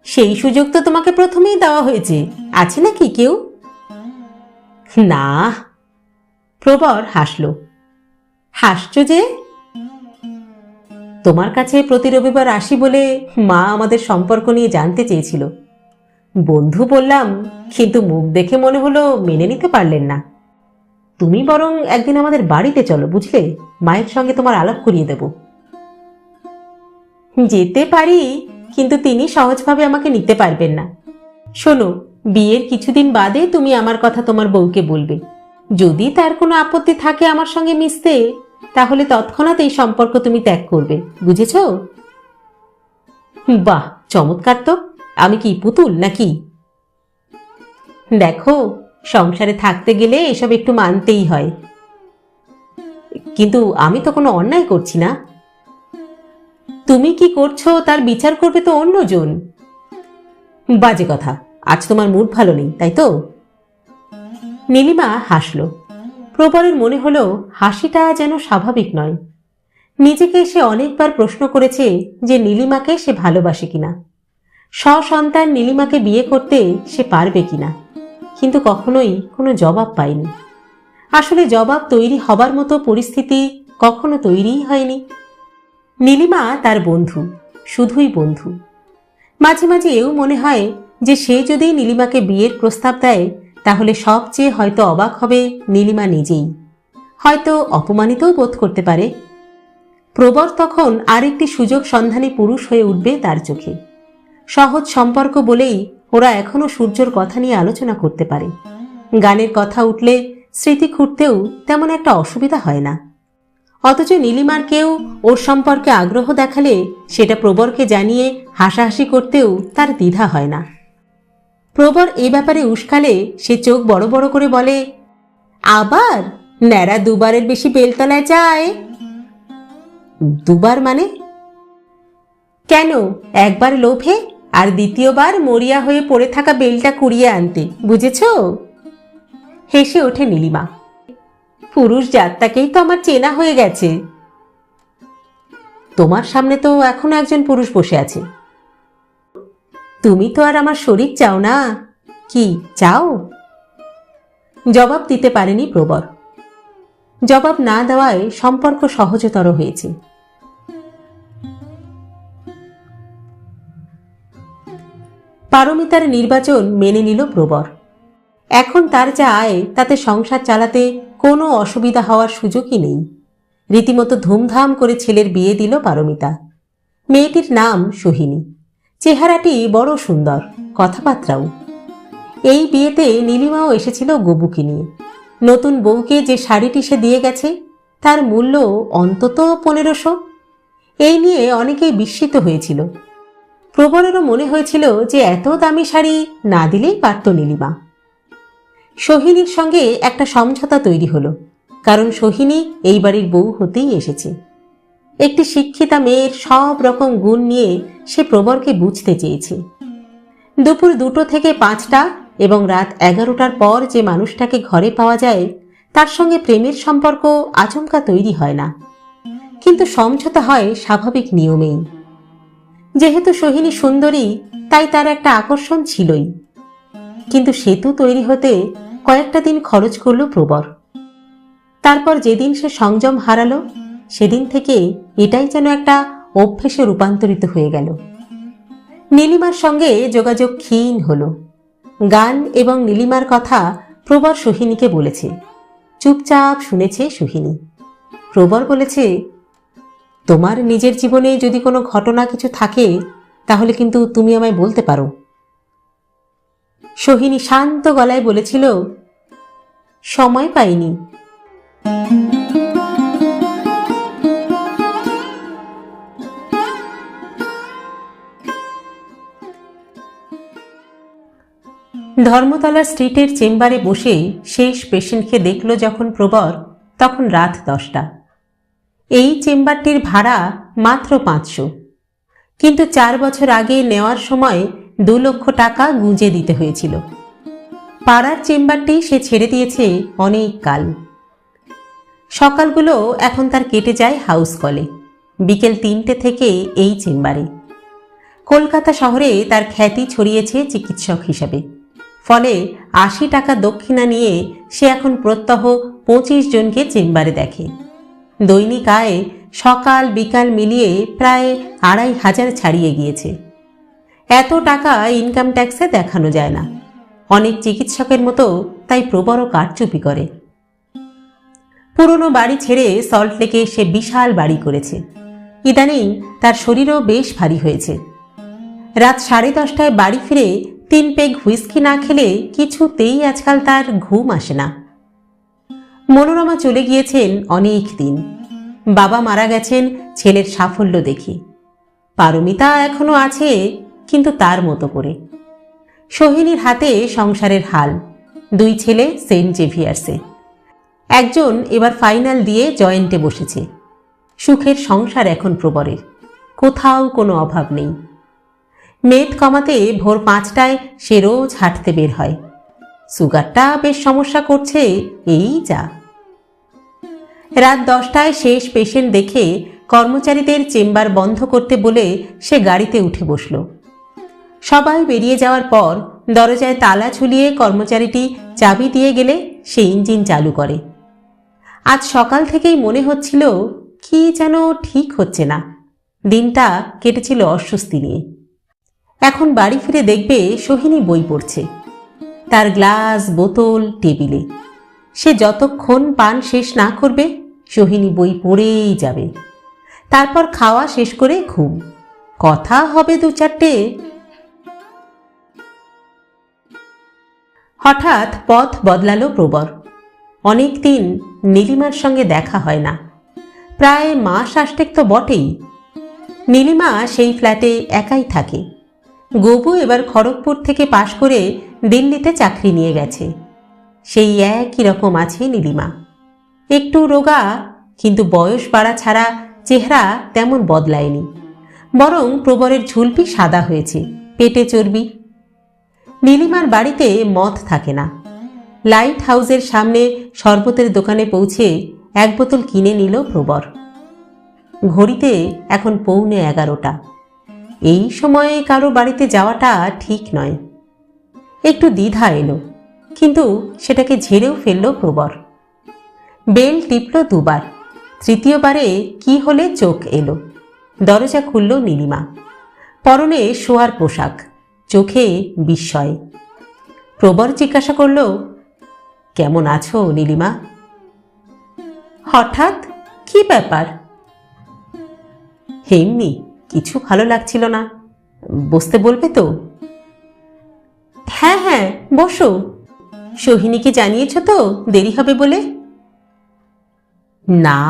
সেই সুযোগ তো তোমাকে প্রথমেই দেওয়া হয়েছে, আছে নাকি কেউ? না। প্রবর হাসল। হাসছ যে? তোমার কাছে প্রতি রবিবার আসি বলে মা আমাদের সম্পর্ক নিয়ে জানতে চেয়েছিল। বন্ধু বললাম, কিন্তু মুখ দেখে মনে হলো মেনে নিতে পারলেন না। তুমি বরং একদিন আমাদের বাড়িতে চলো, বুঝলে? মায়ের সঙ্গে তোমার আলাপ করিয়ে দেব। যেতে পারি, কিন্তু তিনি সহজভাবে আমাকে নিতে পারবেন না। শোনো, বিয়ের কিছুদিন বাদে তুমি আমার কথা তোমার বউকে বলবে। যদি তার কোনো আপত্তি থাকে আমার সঙ্গে মিশতে, তাহলে তৎক্ষণাৎ এই সম্পর্ক তুমি ত্যাগ করবে, বুঝেছ? বাহ, চমৎকার তো। আমি কি পুতুল নাকি? দেখো, সংসারে থাকতে গেলে এসব একটু মানতেই হয়। কিন্তু আমি তো কোনো অন্যায় করছি না। তুমি কি করছো তার বিচার করবে তো অন্যজন। বাজে কথা। আজ তোমার মুড ভালো নেই, তাই তো? নীলিমা হাসল। প্রবরের মনে হলো হাসিটা যেন স্বাভাবিক নয়। নিজেকে সে অনেকবার প্রশ্ন করেছে যে নীলিমাকে সে ভালোবাসে কিনা, সসন্তান নীলিমাকে বিয়ে করতে সে পারবে কিনা, কিন্তু কখনোই কোনো জবাব পায়নি। আসলে জবাব তৈরি হবার মতো পরিস্থিতি কখনো তৈরিই হয়নি। নীলিমা তার বন্ধু, শুধুই বন্ধু। মাঝে মাঝে এও মনে হয় যে সে যদি নীলিমাকে বিয়ের প্রস্তাব দেয়, তাহলে সবচেয়ে হয়তো অবাক হবে নীলিমা নিজেই, হয়তো অপমানিতও বোধ করতে পারে। প্রবর তখন আরেকটি সুযোগ সন্ধানী পুরুষ হয়ে উঠবে তার চোখে। সহজ সম্পর্ক বলেই ওরা এখনো সূর্যর কথা নিয়ে আলোচনা করতে পারে। গানের কথা উঠলে স্মৃতি খুঁড়তেও তেমন একটা অসুবিধা হয় না। অথচ নীলিমার কেউ ওর সম্পর্কে আগ্রহ দেখালে সেটা প্রবরকে জানিয়ে হাসাহাসি করতেও তার দ্বিধা হয় না। প্রবর এ ব্যাপারে উস্কালে সে চোখ বড় বড় করে বলে, আবার ন্যাড়া দুবারের বেশি বেলতলায় যায়। দুবার মানে? কেন, একবার লোভে আর দ্বিতীয়বার মরিয়া হয়ে পড়ে থাকা বেলটা কুড়িয়ে আনতে, বুঝেছ? হেসে ওঠে নীলিমা। পুরুষ জাতটাকেই তো আমার চেনা হয়ে গেছে। তোমার সামনে তো এখনো একজন পুরুষ বসে আছে। তুমি তো আর আমার শরীর চাও না, কি চাও? জবাব দিতে পারেনি প্রবর। জবাব না দেওয়ায় সম্পর্ক সহজতর হয়েছে। পারমিতার নির্বাচন মেনে নিল প্রবর। এখন তার যা আয় তাতে সংসার চালাতে কোনো অসুবিধা হওয়ার সুযোগই নেই। রীতিমতো ধুমধাম করে ছেলের বিয়ে দিল পারমিতা। মেয়েটির নাম সোহিনী। চেহারাটি বড় সুন্দর, কথাবার্তাও। এই বিয়েতে নীলিমাও এসেছিল গবুকে নিয়ে। নতুন বউকে যে শাড়িটি সে দিয়ে গেছে তার মূল্য অন্তত 1500। এই নিয়ে অনেকেই বিস্মিত হয়েছিল। প্রবরেরও মনে হয়েছিল যে এত দামি শাড়ি না দিলেই পারত নীলিমা। সোহিনীর সঙ্গে একটা সমঝোতা তৈরি হলো, কারণ সোহিনী এই বাড়ির বউ হতেই এসেছে। একটি শিক্ষিতা মেয়ের সব রকম গুণ নিয়ে সে প্রবরকে বুঝতে চেয়েছে। দুপুর 2টো থেকে 5টা এবং রাত 11টার পর যে মানুষটাকে ঘরে পাওয়া যায় তার সঙ্গে প্রেমের সম্পর্ক আচমকা তৈরি হয় না, কিন্তু সমঝোতা হয় স্বাভাবিক নিয়মেই। যেহেতু সোহিনী সুন্দরী, তাই তার একটা আকর্ষণ ছিলই, কিন্তু সেতু তৈরি হতে কয়েকটা দিন খরচ করল প্রবর। তারপর যেদিন সে সংযম হারালো, সেদিন থেকে এটাই যেন একটা অভ্যেসে রূপান্তরিত হয়ে গেল। নীলিমার সঙ্গে যোগাযোগ ক্ষীণ হলো। গান এবং নীলিমার কথা প্রবর সোহিনীকে বলেছে। চুপচাপ শুনেছে সোহিনী। প্রবর বলেছে, তোমার নিজের জীবনে যদি কোনো ঘটনা কিছু থাকে তাহলে কিন্তু তুমি আমায় বলতে পারো। সোহিনী শান্ত গলায় বলেছিল, সময় পাইনি। ধর্মতলা স্ট্রিটের চেম্বারে বসে শেষ পেশেন্টকে দেখল যখন প্রবর, তখন রাত 10টা। এই চেম্বারটির ভাড়া মাত্র 500, কিন্তু 4 বছর আগে নেওয়ার সময় 2 লক্ষ টাকা গুঁজে দিতে হয়েছিল। পাড়ার চেম্বারটি সে ছেড়ে দিয়েছে অনেক কাল। সকালগুলো এখন তার কেটে যায় হাউস কলে, বিকেল 3টে থেকে এই চেম্বারে। কলকাতা শহরে তার খ্যাতি ছড়িয়েছে চিকিৎসক হিসাবে, ফলে 80 টাকা দক্ষিণা নিয়ে সে এখন প্রত্যহ 25 জনকে চেম্বারে দেখে। দৈনিক আয় সকাল বিকাল মিলিয়ে প্রায় 2500 ছাড়িয়ে গিয়েছে। এত টাকা ইনকাম ট্যাক্সে দেখানো যায় না। অনেক চিকিৎসকের মতো তাই প্রবরও কারচুপি করে। পুরনো বাড়ি ছেড়ে সল্টলেকে সে বিশাল বাড়ি করেছে। ইদানিং তার শরীরও বেশ ভারী হয়েছে। রাত 10:30টায় বাড়ি ফিরে 3 পেগ হুইস্কি না খেলে কিছুতেই আজকাল তার ঘুম আসে না। মনোরমা চলে গিয়েছেন অনেক দিন। বাবা মারা গেছেন ছেলের সাফল্য দেখে। পারমিতা এখনো আছে, কিন্তু তার মতো করে। সোহিনীর হাতে সংসারের হাল। 2 ছেলে সেন্ট জেভিয়ার্সে। একজন এবার ফাইনাল দিয়ে জয়েন্টে বসেছে। সুখের সংসার এখন প্রবরের, কোথাও কোনো অভাব নেই। মেদ কমাতে ভোর 5টায় সে রোজ হাঁটতে বের হয়। সুগারটা বেশ সমস্যা করছে, এই যা। রাত 10টায় শেষ পেশেন্ট দেখে কর্মচারীদের চেম্বার বন্ধ করতে বলে সে গাড়িতে উঠে বসল। সবাই বেরিয়ে যাওয়ার পর দরজায় তালা ঝুলিয়ে কর্মচারীটি চাবি দিয়ে গেলে সে ইঞ্জিন চালু করে। আজ সকাল থেকেই মনে হচ্ছিল কি যেন ঠিক হচ্ছে না। দিনটা কেটেছিল অস্বস্তি নিয়ে। এখন বাড়ি ফিরে দেখবে সোহিনী বই পড়ছে, তার গ্লাস বোতল টেবিলে। সে যতক্ষণ পান শেষ না করবে সোহিনী বই পড়েই যাবে। তারপর খাওয়া শেষ করে ঘুম, কথা হবে 2-4টে। হঠাৎ পথ বদলালো প্রবর। অনেক দিন নীলিমার সঙ্গে দেখা হয় না, প্রায় মাস 8 তো বটেই। নীলিমা সেই ফ্ল্যাটে একাই থাকে। গবু এবার খড়গপুর থেকে পাশ করে দিল্লিতে চাকরি নিয়ে গেছে। সেই একই রকম আছে নীলিমা, একটু রোগা, কিন্তু বয়স বাড়া ছাড়া চেহারা তেমন বদলায়নি। বরং প্রবরের ঝুলপি সাদা হয়েছে, পেটে চর্বি। নীলিমার বাড়িতে মদ থাকে না। লাইট হাউসের সামনে শরবতের দোকানে পৌঁছে 1 বোতল কিনে নিল প্রবর। ঘড়িতে এখন 11:15। এই সময়ে কারো বাড়িতে যাওয়াটা ঠিক নয়। একটু দ্বিধা এলো, কিন্তু সেটাকে ঝেড়েও ফেলল প্রবর। বেল টিপল 2 বার। 3য়বারে কি হলে চোখ এলো। দরজা খুলল নীলিমা। পরনে শোয়ার পোশাক, চোখে বিস্ময়। প্রবর জিজ্ঞাসা করল, কেমন আছো নীলিমা? হঠাৎ কি ব্যাপার? এমনি, কিছু ভালো লাগছিল না। বসতে বলবে তো? হ্যাঁ হ্যাঁ, বসো। সোহিনীকে জানিয়েছ তো দেরি হবে বলে? না,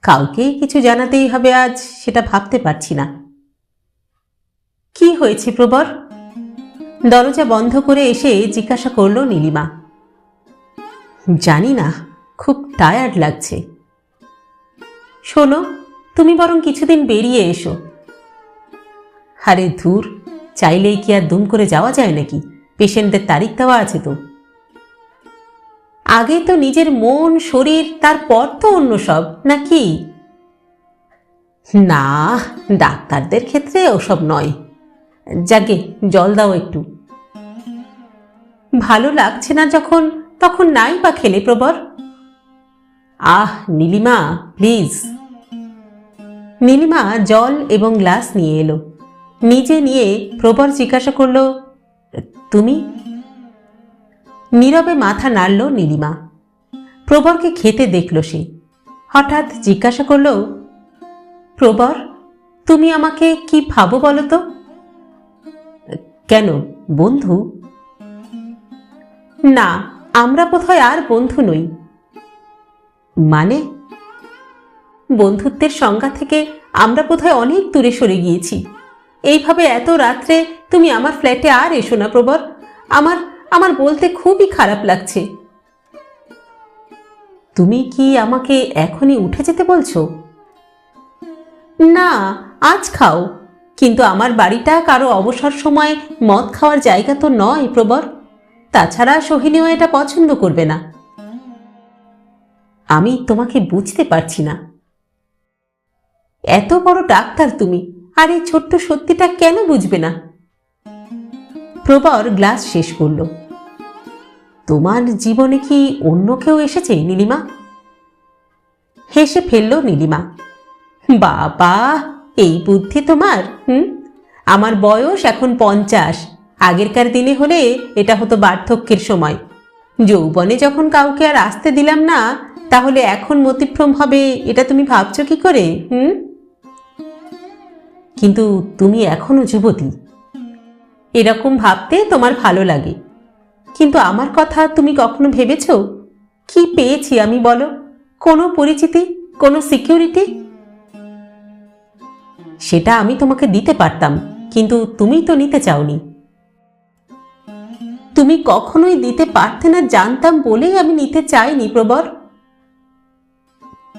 কাউকে কিছু জানাতেই হবে আজ, সেটা ভাবতে পারছি না। কি হয়েছে প্রবর? দরজা বন্ধ করে এসে জিজ্ঞাসা করল নীলিমা। জানি না, খুব টায়ার্ড লাগছে। শোনো, তুমি বরং কিছুদিন বেরিয়ে এসো। আরে ধুর, চাইলেই কি আর দুম করে যাওয়া যায় নাকি? পেশেন্টদের তারিখ দেওয়া আছে তো। আগে তো নিজের মন শরীর, তারপর তো অন্য সব, নাকি? না, ডাক্তারদের ক্ষেত্রে ওসব নয়। যাকে জল দাও একটু। ভালো লাগছে না যখন, তখন নাই বা খেলে প্রবর। আহ নীলিমা, প্লিজ। নীলিমা জল এবং গ্লাস নিয়ে এলো। নিজে নিয়ে প্রবর জিজ্ঞাসা করল, তুমি? নীরবে মাথা নাড়ল নীলিমা। প্রবরকে খেতে দেখল সে। হঠাৎ জিজ্ঞাসা করল, প্রবর, তুমি আমাকে কি ভাবো বলো তো? কেন, বন্ধু? না, আমরা বোধহয় আর বন্ধু নই। মানে? বন্ধুত্বের সংজ্ঞা থেকে আমরা বোধহয় অনেক দূরে সরে গিয়েছি। এইভাবে এত রাত্রে তুমি আমার ফ্ল্যাটে আর এসো না প্রবর। আমার বলতে খুবই খারাপ লাগছে। তুমি কি আমাকে এখনই উঠে যেতে বলছো? না, আজ খাও, কিন্তু আমার বাড়িটা কারো অবসর সময় মদ খাওয়ার জায়গা তো নয় প্রবর। তাছাড়া সোহিনীও এটা পছন্দ করবে না। আমি তোমাকে বুঝতে পারছি না। এত বড় ডাক্তার তুমি, আর এই ছোট্ট সত্যিটা কেন বুঝবে না? প্রবর গ্লাস শেষ করল। তোমার জীবনে কি অন্য কেউ এসেছে নীলিমা? হেসে ফেলল নীলিমা। বাবা, এই বুদ্ধি তোমার! আমার বয়স এখন 50। আগেরকার দিনে হলে এটা হতো বার্ধক্যের সময়। যৌবনে যখন কাউকে আর আসতে দিলাম না, তাহলে এখন মতিভ্রম হবে এটা তুমি ভাবছো কি করে? কিন্তু তুমি এখনো যুবতী, এরকম ভাবতে তোমার ভালো লাগে। কিন্তু আমার কথা তুমি কখনো ভেবেছ? কি পেয়েছি আমি বলো? কোনো পরিচিতি, কোনো সিকিউরিটি? সেটা আমি তোমাকে দিতে পারতাম, কিন্তু তুমি তো নিতে চাওনি। তুমি কখনোই দিতে পারতে না জানতাম বলেই আমি নিতে চাইনি প্রবর।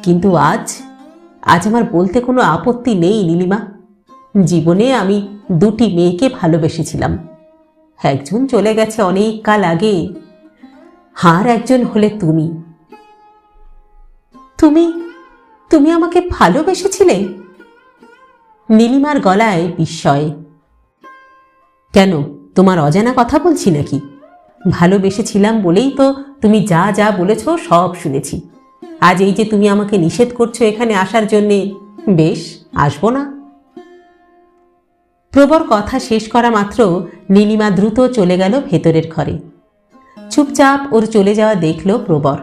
কিন্তু আজ আমার বলতে কোনো আপত্তি নেই নীলিমা। জীবনে আমি 2টি মেয়েকে ভালোবেসেছিলাম। একজন চলে গেছে অনেক কাল আগে, আর একজন হলে তুমি। তুমি তুমি আমাকে ভালোবেসেছিলে? নীলিমার গলায় বিস্ময়। কেন, তোমার অজানা কথা বলছি নাকি? ভালোবেসেছিলাম বলেই তো তুমি যা যা বলেছ সব শুনেছি। আজ এই যে তুমি আমাকে নিষেধ করছো এখানে আসার জন্যে, বেশ, আসবো না। প্রবর কথা শেষ করা মাত্র নীলিমা দ্রুত চলে গেল ভেতরের ঘরে। চুপচাপ ওর চলে যাওয়া দেখল প্রবর।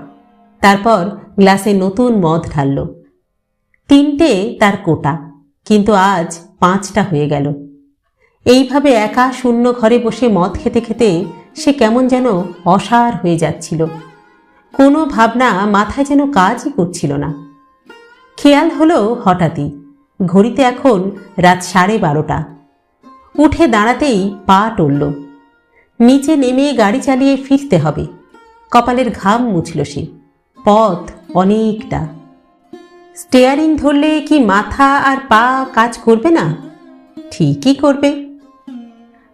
তারপর গ্লাসে নতুন মদ ঢালল। 3টে তার কোটা, কিন্তু আজ 5টা হয়ে গেল। এইভাবে একা শূন্য ঘরে বসে মদ খেতে খেতে সে কেমন যেন অসাড় হয়ে যাচ্ছিল। কোনো ভাবনা মাথায় যেন কাজই করছিল না। খেয়াল হলো হঠাৎই ঘড়িতে এখন রাত 12:30। উঠে দাঁড়াতেই পা টলল। নিচে নেমে গাড়ি চালিয়ে ফিরতে হবে। কপালের ঘাম মুছল সে। পথ অনেকটা। স্টিয়ারিং ধরলে কি মাথা আর পা কাজ করবে না? ঠিকই করবে।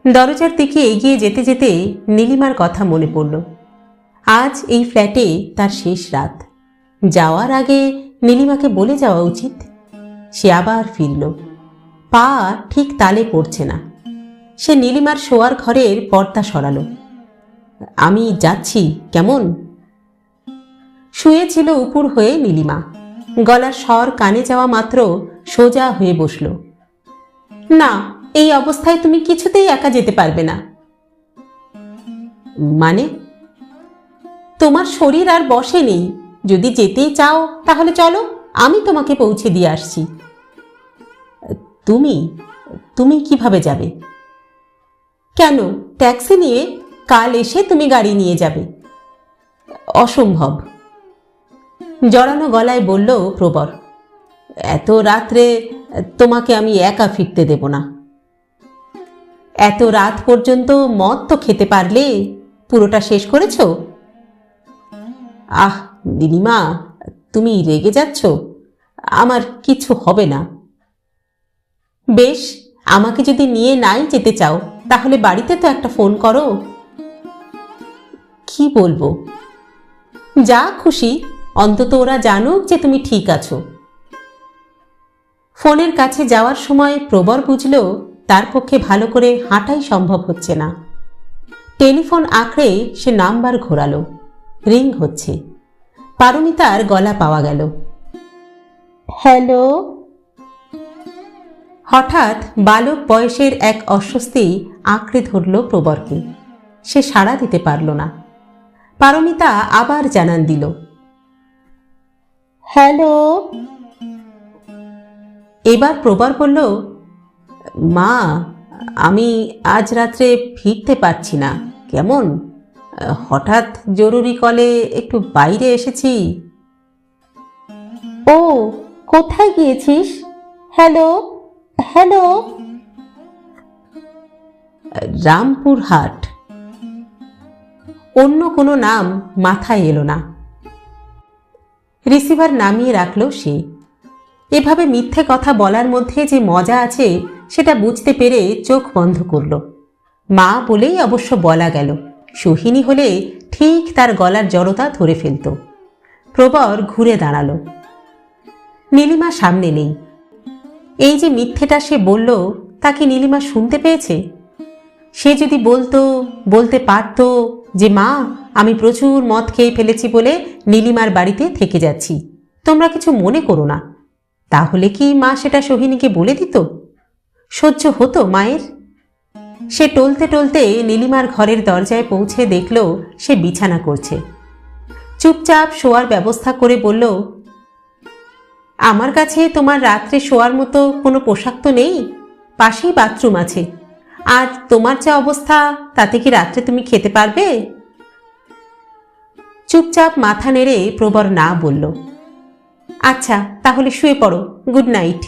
দরজার দিকে এগিয়ে যেতে যেতে নীলিমার কথা মনে পড়ল। আজ এই ফ্ল্যাটে তার শেষ রাত। যাওয়ার আগে নীলিমাকে বলে যাওয়া উচিত। সে আবার ফিরল। পা ঠিক তালে পড়ছে না। সে নীলিমার শোয়ার ঘরের পর্দা সরালো। আমি যাচ্ছি, কেমন? শুয়েছিল উপুর হয়ে নীলিমা। গলার স্বর কানে যাওয়া মাত্র সোজা হয়ে বসল। না, এই অবস্থায় তুমি কিছুতেই একা যেতে পারবে না। মানে? তোমার শরীর আর বসে নেই। যদি যেতেই চাও তাহলে চলো, আমি তোমাকে পৌঁছে দিয়ে আসছি। তুমি তুমি কিভাবে যাবে? কেন, ট্যাক্সি নিয়ে। কাল এসে তুমি গাড়ি নিয়ে যাবে। অসম্ভব, জড়ানো গলায় বলল প্রবর। এত রাত্রে তোমাকে আমি একা ফিরতে দেব না। এত রাত পর্যন্ত মদ তো খেতে পারলে, পুরোটা শেষ করেছ? আহ নীলিমা, তুমি রেগে যাচ্ছ। আমার কিছু হবে না। বেশ, আমাকে যদি নিয়ে নাই যেতে চাও তাহলে বাড়িতে তো একটা ফোন করো। কি বলবো? যা খুশি, অন্তত ওরা জানুক যে তুমি ঠিক আছো। ফোনের কাছে যাওয়ার সময় প্রবর বুঝল তার পক্ষে ভালো করে হাঁটাই সম্ভব হচ্ছে না। টেলিফোন আঁকড়ে সে নাম্বার ঘোরালো। রিং হচ্ছে। পারমিতার গলা পাওয়া গেল। হ্যালো। হঠাৎ বালক বয়সের এক অস্বস্তি আঁকড়ে ধরল প্রবরকে। সে সাড়া দিতে পারল না। পারমিতা আবার জানান দিল, হ্যালো। এবার প্রবর বলল, মা, আমি আজ রাত্রে ফিরতে পারছি না। কেমন? হঠাৎ জরুরি কলে একটু বাইরে এসেছি। ও, কোথায় গিয়েছিস? Hello hello. রামপুরহাট। অন্য কোনো নাম মাথায় এলো না। রিসিভার নামিয়ে রাখল সে। এভাবে মিথ্যে কথা বলার মধ্যে যে মজা আছে সেটা বুঝতে পেরে চোখ বন্ধ করল। মা বলেই অবশ্য বলা গেল, সোহিনী হলে ঠিক তার গলার জড়তা ধরে ফেলত। প্রবর ঘুরে দাঁড়ালো। নীলিমা সামনে নেই। এই যে মিথ্যেটা সে বলল তা কি নীলিমা শুনতে পেয়েছে? সে যদি বলতে পারত যে মা, আমি প্রচুর মদ খেয়ে ফেলেছি বলে নীলিমার বাড়িতে থেকে যাচ্ছি, তোমরা কিছু মনে করো না, তাহলে কি মা সেটা সোহিনীকে বলে দিত? সহ্য হতো মায়ের? সে টলতে টলতে নীলিমার ঘরের দরজায় পৌঁছে দেখল সে বিছানা করছে। চুপচাপ শোয়ার ব্যবস্থা করে বলল, আমার কাছে তোমার রাত্রে শোয়ার মতো কোনো পোশাক তো নেই, পাশেই বাথরুম আছে, আর তোমার যা অবস্থা তাতে কি রাত্রে তুমি খেতে পারবে? চুপচাপ মাথা নেড়ে প্রবর না বলল। আচ্ছা তাহলে শুয়ে পড়ো, গুড নাইট।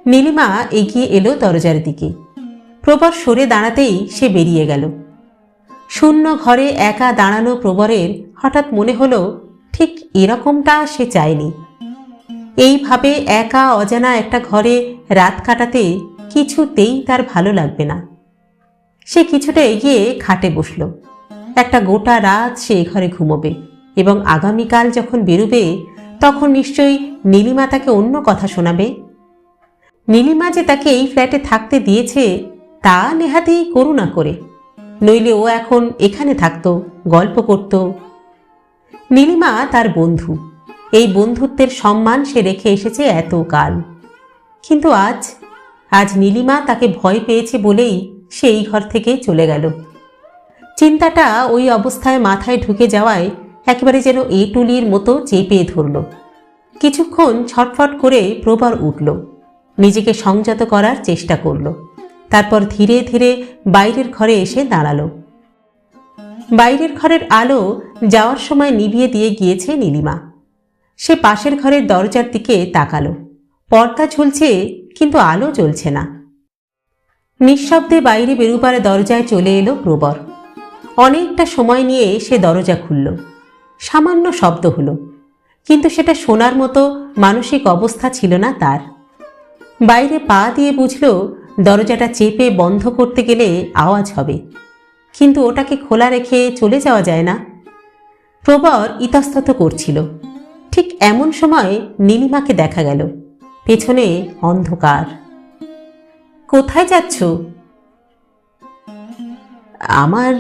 নীলিমা এগিয়ে এলো দরজার দিকে। প্রবর সরে দাঁড়াতেই সে বেরিয়ে গেল। শূন্য ঘরে একা দাঁড়ানো প্রবরের হঠাৎ মনে হলো ঠিক এরকমটা সে চায়নি। এইভাবে একা অজানা একটা ঘরে রাত কাটাতে কিছুতেই তার ভালো লাগবে না। সে কিছুটা এগিয়ে খাটে বসল। একটা গোটা রাত সে ঘরে ঘুমোবে এবং আগামীকাল যখন বেরোবে তখন নিশ্চয়ই নীলিমা তাকে অন্য কথা শোনাবে। নীলিমা যে তাকে এই ফ্ল্যাটে থাকতে দিয়েছে তা নেহাতেই করুণা করে, নইলে ও এখন এখানে থাকতো, গল্প করত। নীলিমা তার বন্ধু, এই বন্ধুত্বের সম্মান সে রেখে এসেছে এত কাল। কিন্তু আজ নীলিমা তাকে ভয় পেয়েছে বলেই সে এই ঘর থেকে চলে গেল। চিন্তাটা ওই অবস্থায় মাথায় ঢুকে যাওয়ায় একেবারে যেন এঁটুলির মতো চেপে ধরল। কিছুক্ষণ ছটফট করে প্রবর উঠল, নিজেকে সংযত করার চেষ্টা করল। তারপর ধীরে ধীরে বাইরের ঘরে এসে দাঁড়ালো। বাইরের ঘরের আলো যাওয়ার সময় নিভিয়ে দিয়ে গিয়েছে নীলিমা। সে পাশের ঘরের দরজার দিকে তাকালো। পর্দা ঝুলছে কিন্তু আলো জ্বলছে না। নিঃশব্দে বাইরে বেরুবার দরজায় চলে এলো প্রবর। অনেকটা সময় নিয়ে সে দরজা খুলল। সামান্য শব্দ হলো, কিন্তু সেটা শোনার মতো মানসিক অবস্থা ছিল না তার। বাইরে পা দিয়ে বুঝল দরজাটা চেপে বন্ধ করতে গেলে আওয়াজ হবে, কিন্তু ওটাকে খোলা রেখে চলে যাওয়া যায় না। প্রবর ইতস্তত করছিল। ঠিক এমন সময় নীলিমাকে দেখা গেল। পেছনে অন্ধকার। কোথায় যাচ্ছ? আমার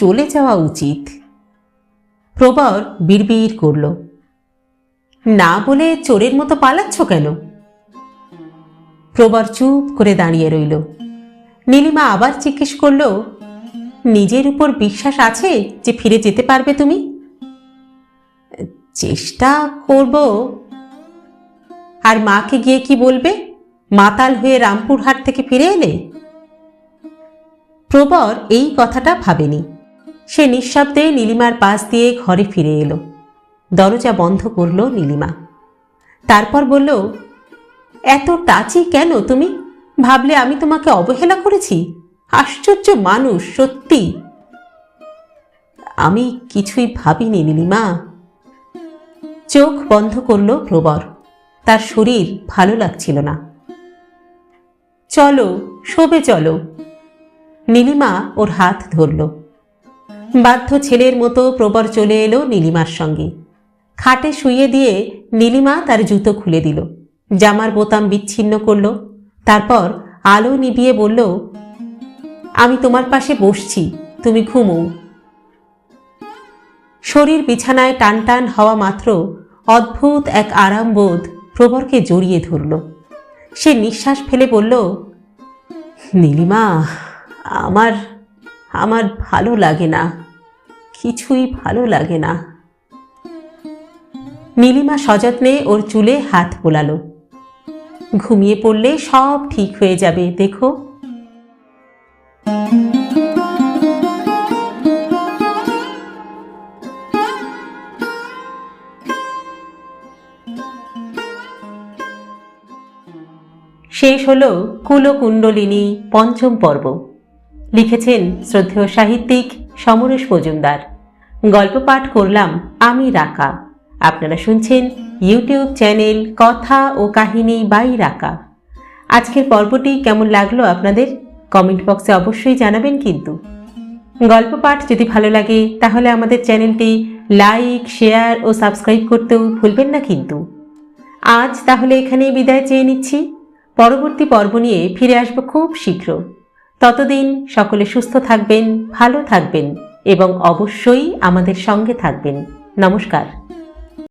চলে যাওয়া উচিত। প্রবর বিড়বিড় করল। না বলে চোরের মতো পালাচ্ছ কেন? প্রবর চুপ করে দাঁড়িয়ে রইল। নীলিমা আবার জিজ্ঞেস করল, নিজের উপর বিশ্বাস আছে যে ফিরে যেতে পারবে তুমি? চেষ্টা করব। আর মাকে গিয়ে কি বলবে? মাতাল হয়ে রামপুরহাট থেকে ফিরে এলে? প্রবর এই কথাটা ভাবেনি। সে নিঃশব্দে নীলিমার পাশ দিয়ে ঘরে ফিরে এলো। দরজা বন্ধ করল নীলিমা। তারপর বলল, এত টাচি কেন তুমি? ভাবলে আমি তোমাকে অবহেলা করেছি? আশ্চর্য মানুষ সত্যি। আমি কিছুই ভাবিনি নীলিমা। চোখ বন্ধ করল প্রবর। তার শরীর ভালো লাগছিল না। চলো, শোবে চলো। নীলিমা ওর হাত ধরল। বাধ্য ছেলের মতো প্রবর চলে এলো নীলিমার সঙ্গে। খাটে শুইয়ে দিয়ে নীলিমা তার জুতো খুলে দিল, জামার বোতাম বিচ্ছিন্ন করল। তারপর আলো নিভিয়ে বলল, আমি তোমার পাশে বসছি, তুমি ঘুমো। শরীর বিছানায় টান টান হওয়া মাত্র অদ্ভুত এক আরামবোধ প্রবরকে জড়িয়ে ধরল। সে নিঃশ্বাস ফেলে বলল, নীলিমা, আমার ভালো লাগে না, কিছুই ভালো লাগে না। নীলিমা সযত্নে ওর চুলে হাত বোলালো। ঘুমিয়ে পড়লে সব ঠিক হয়ে যাবে, দেখো। শেষ হলো কুলকুণ্ডলিনী পঞ্চম পর্ব। লিখেছেন শ্রদ্ধেয় সাহিত্যিক সমরেশ মজুমদার। গল্প পাঠ করলাম আমি রাকা। আপনারা শুনছেন ইউটিউব চ্যানেল কথা ও কাহিনী বাই রাকা। আজকের পর্বটি কেমন লাগলো আপনাদের কমেন্ট বক্সে অবশ্যই জানাবেন। কিন্তু গল্প পাঠ যদি ভালো লাগে তাহলে আমাদের চ্যানেলটি লাইক, শেয়ার ও সাবস্ক্রাইব করতেও ভুলবেন না কিন্তু। আজ তাহলে এখানেই বিদায় চেয়ে নিচ্ছি। পরবর্তী পর্ব নিয়ে ফিরে আসবো খুব শীঘ্র। ততদিন সকলে সুস্থ থাকবেন, ভালো থাকবেন এবং অবশ্যই আমাদের সঙ্গে থাকবেন। নমস্কার।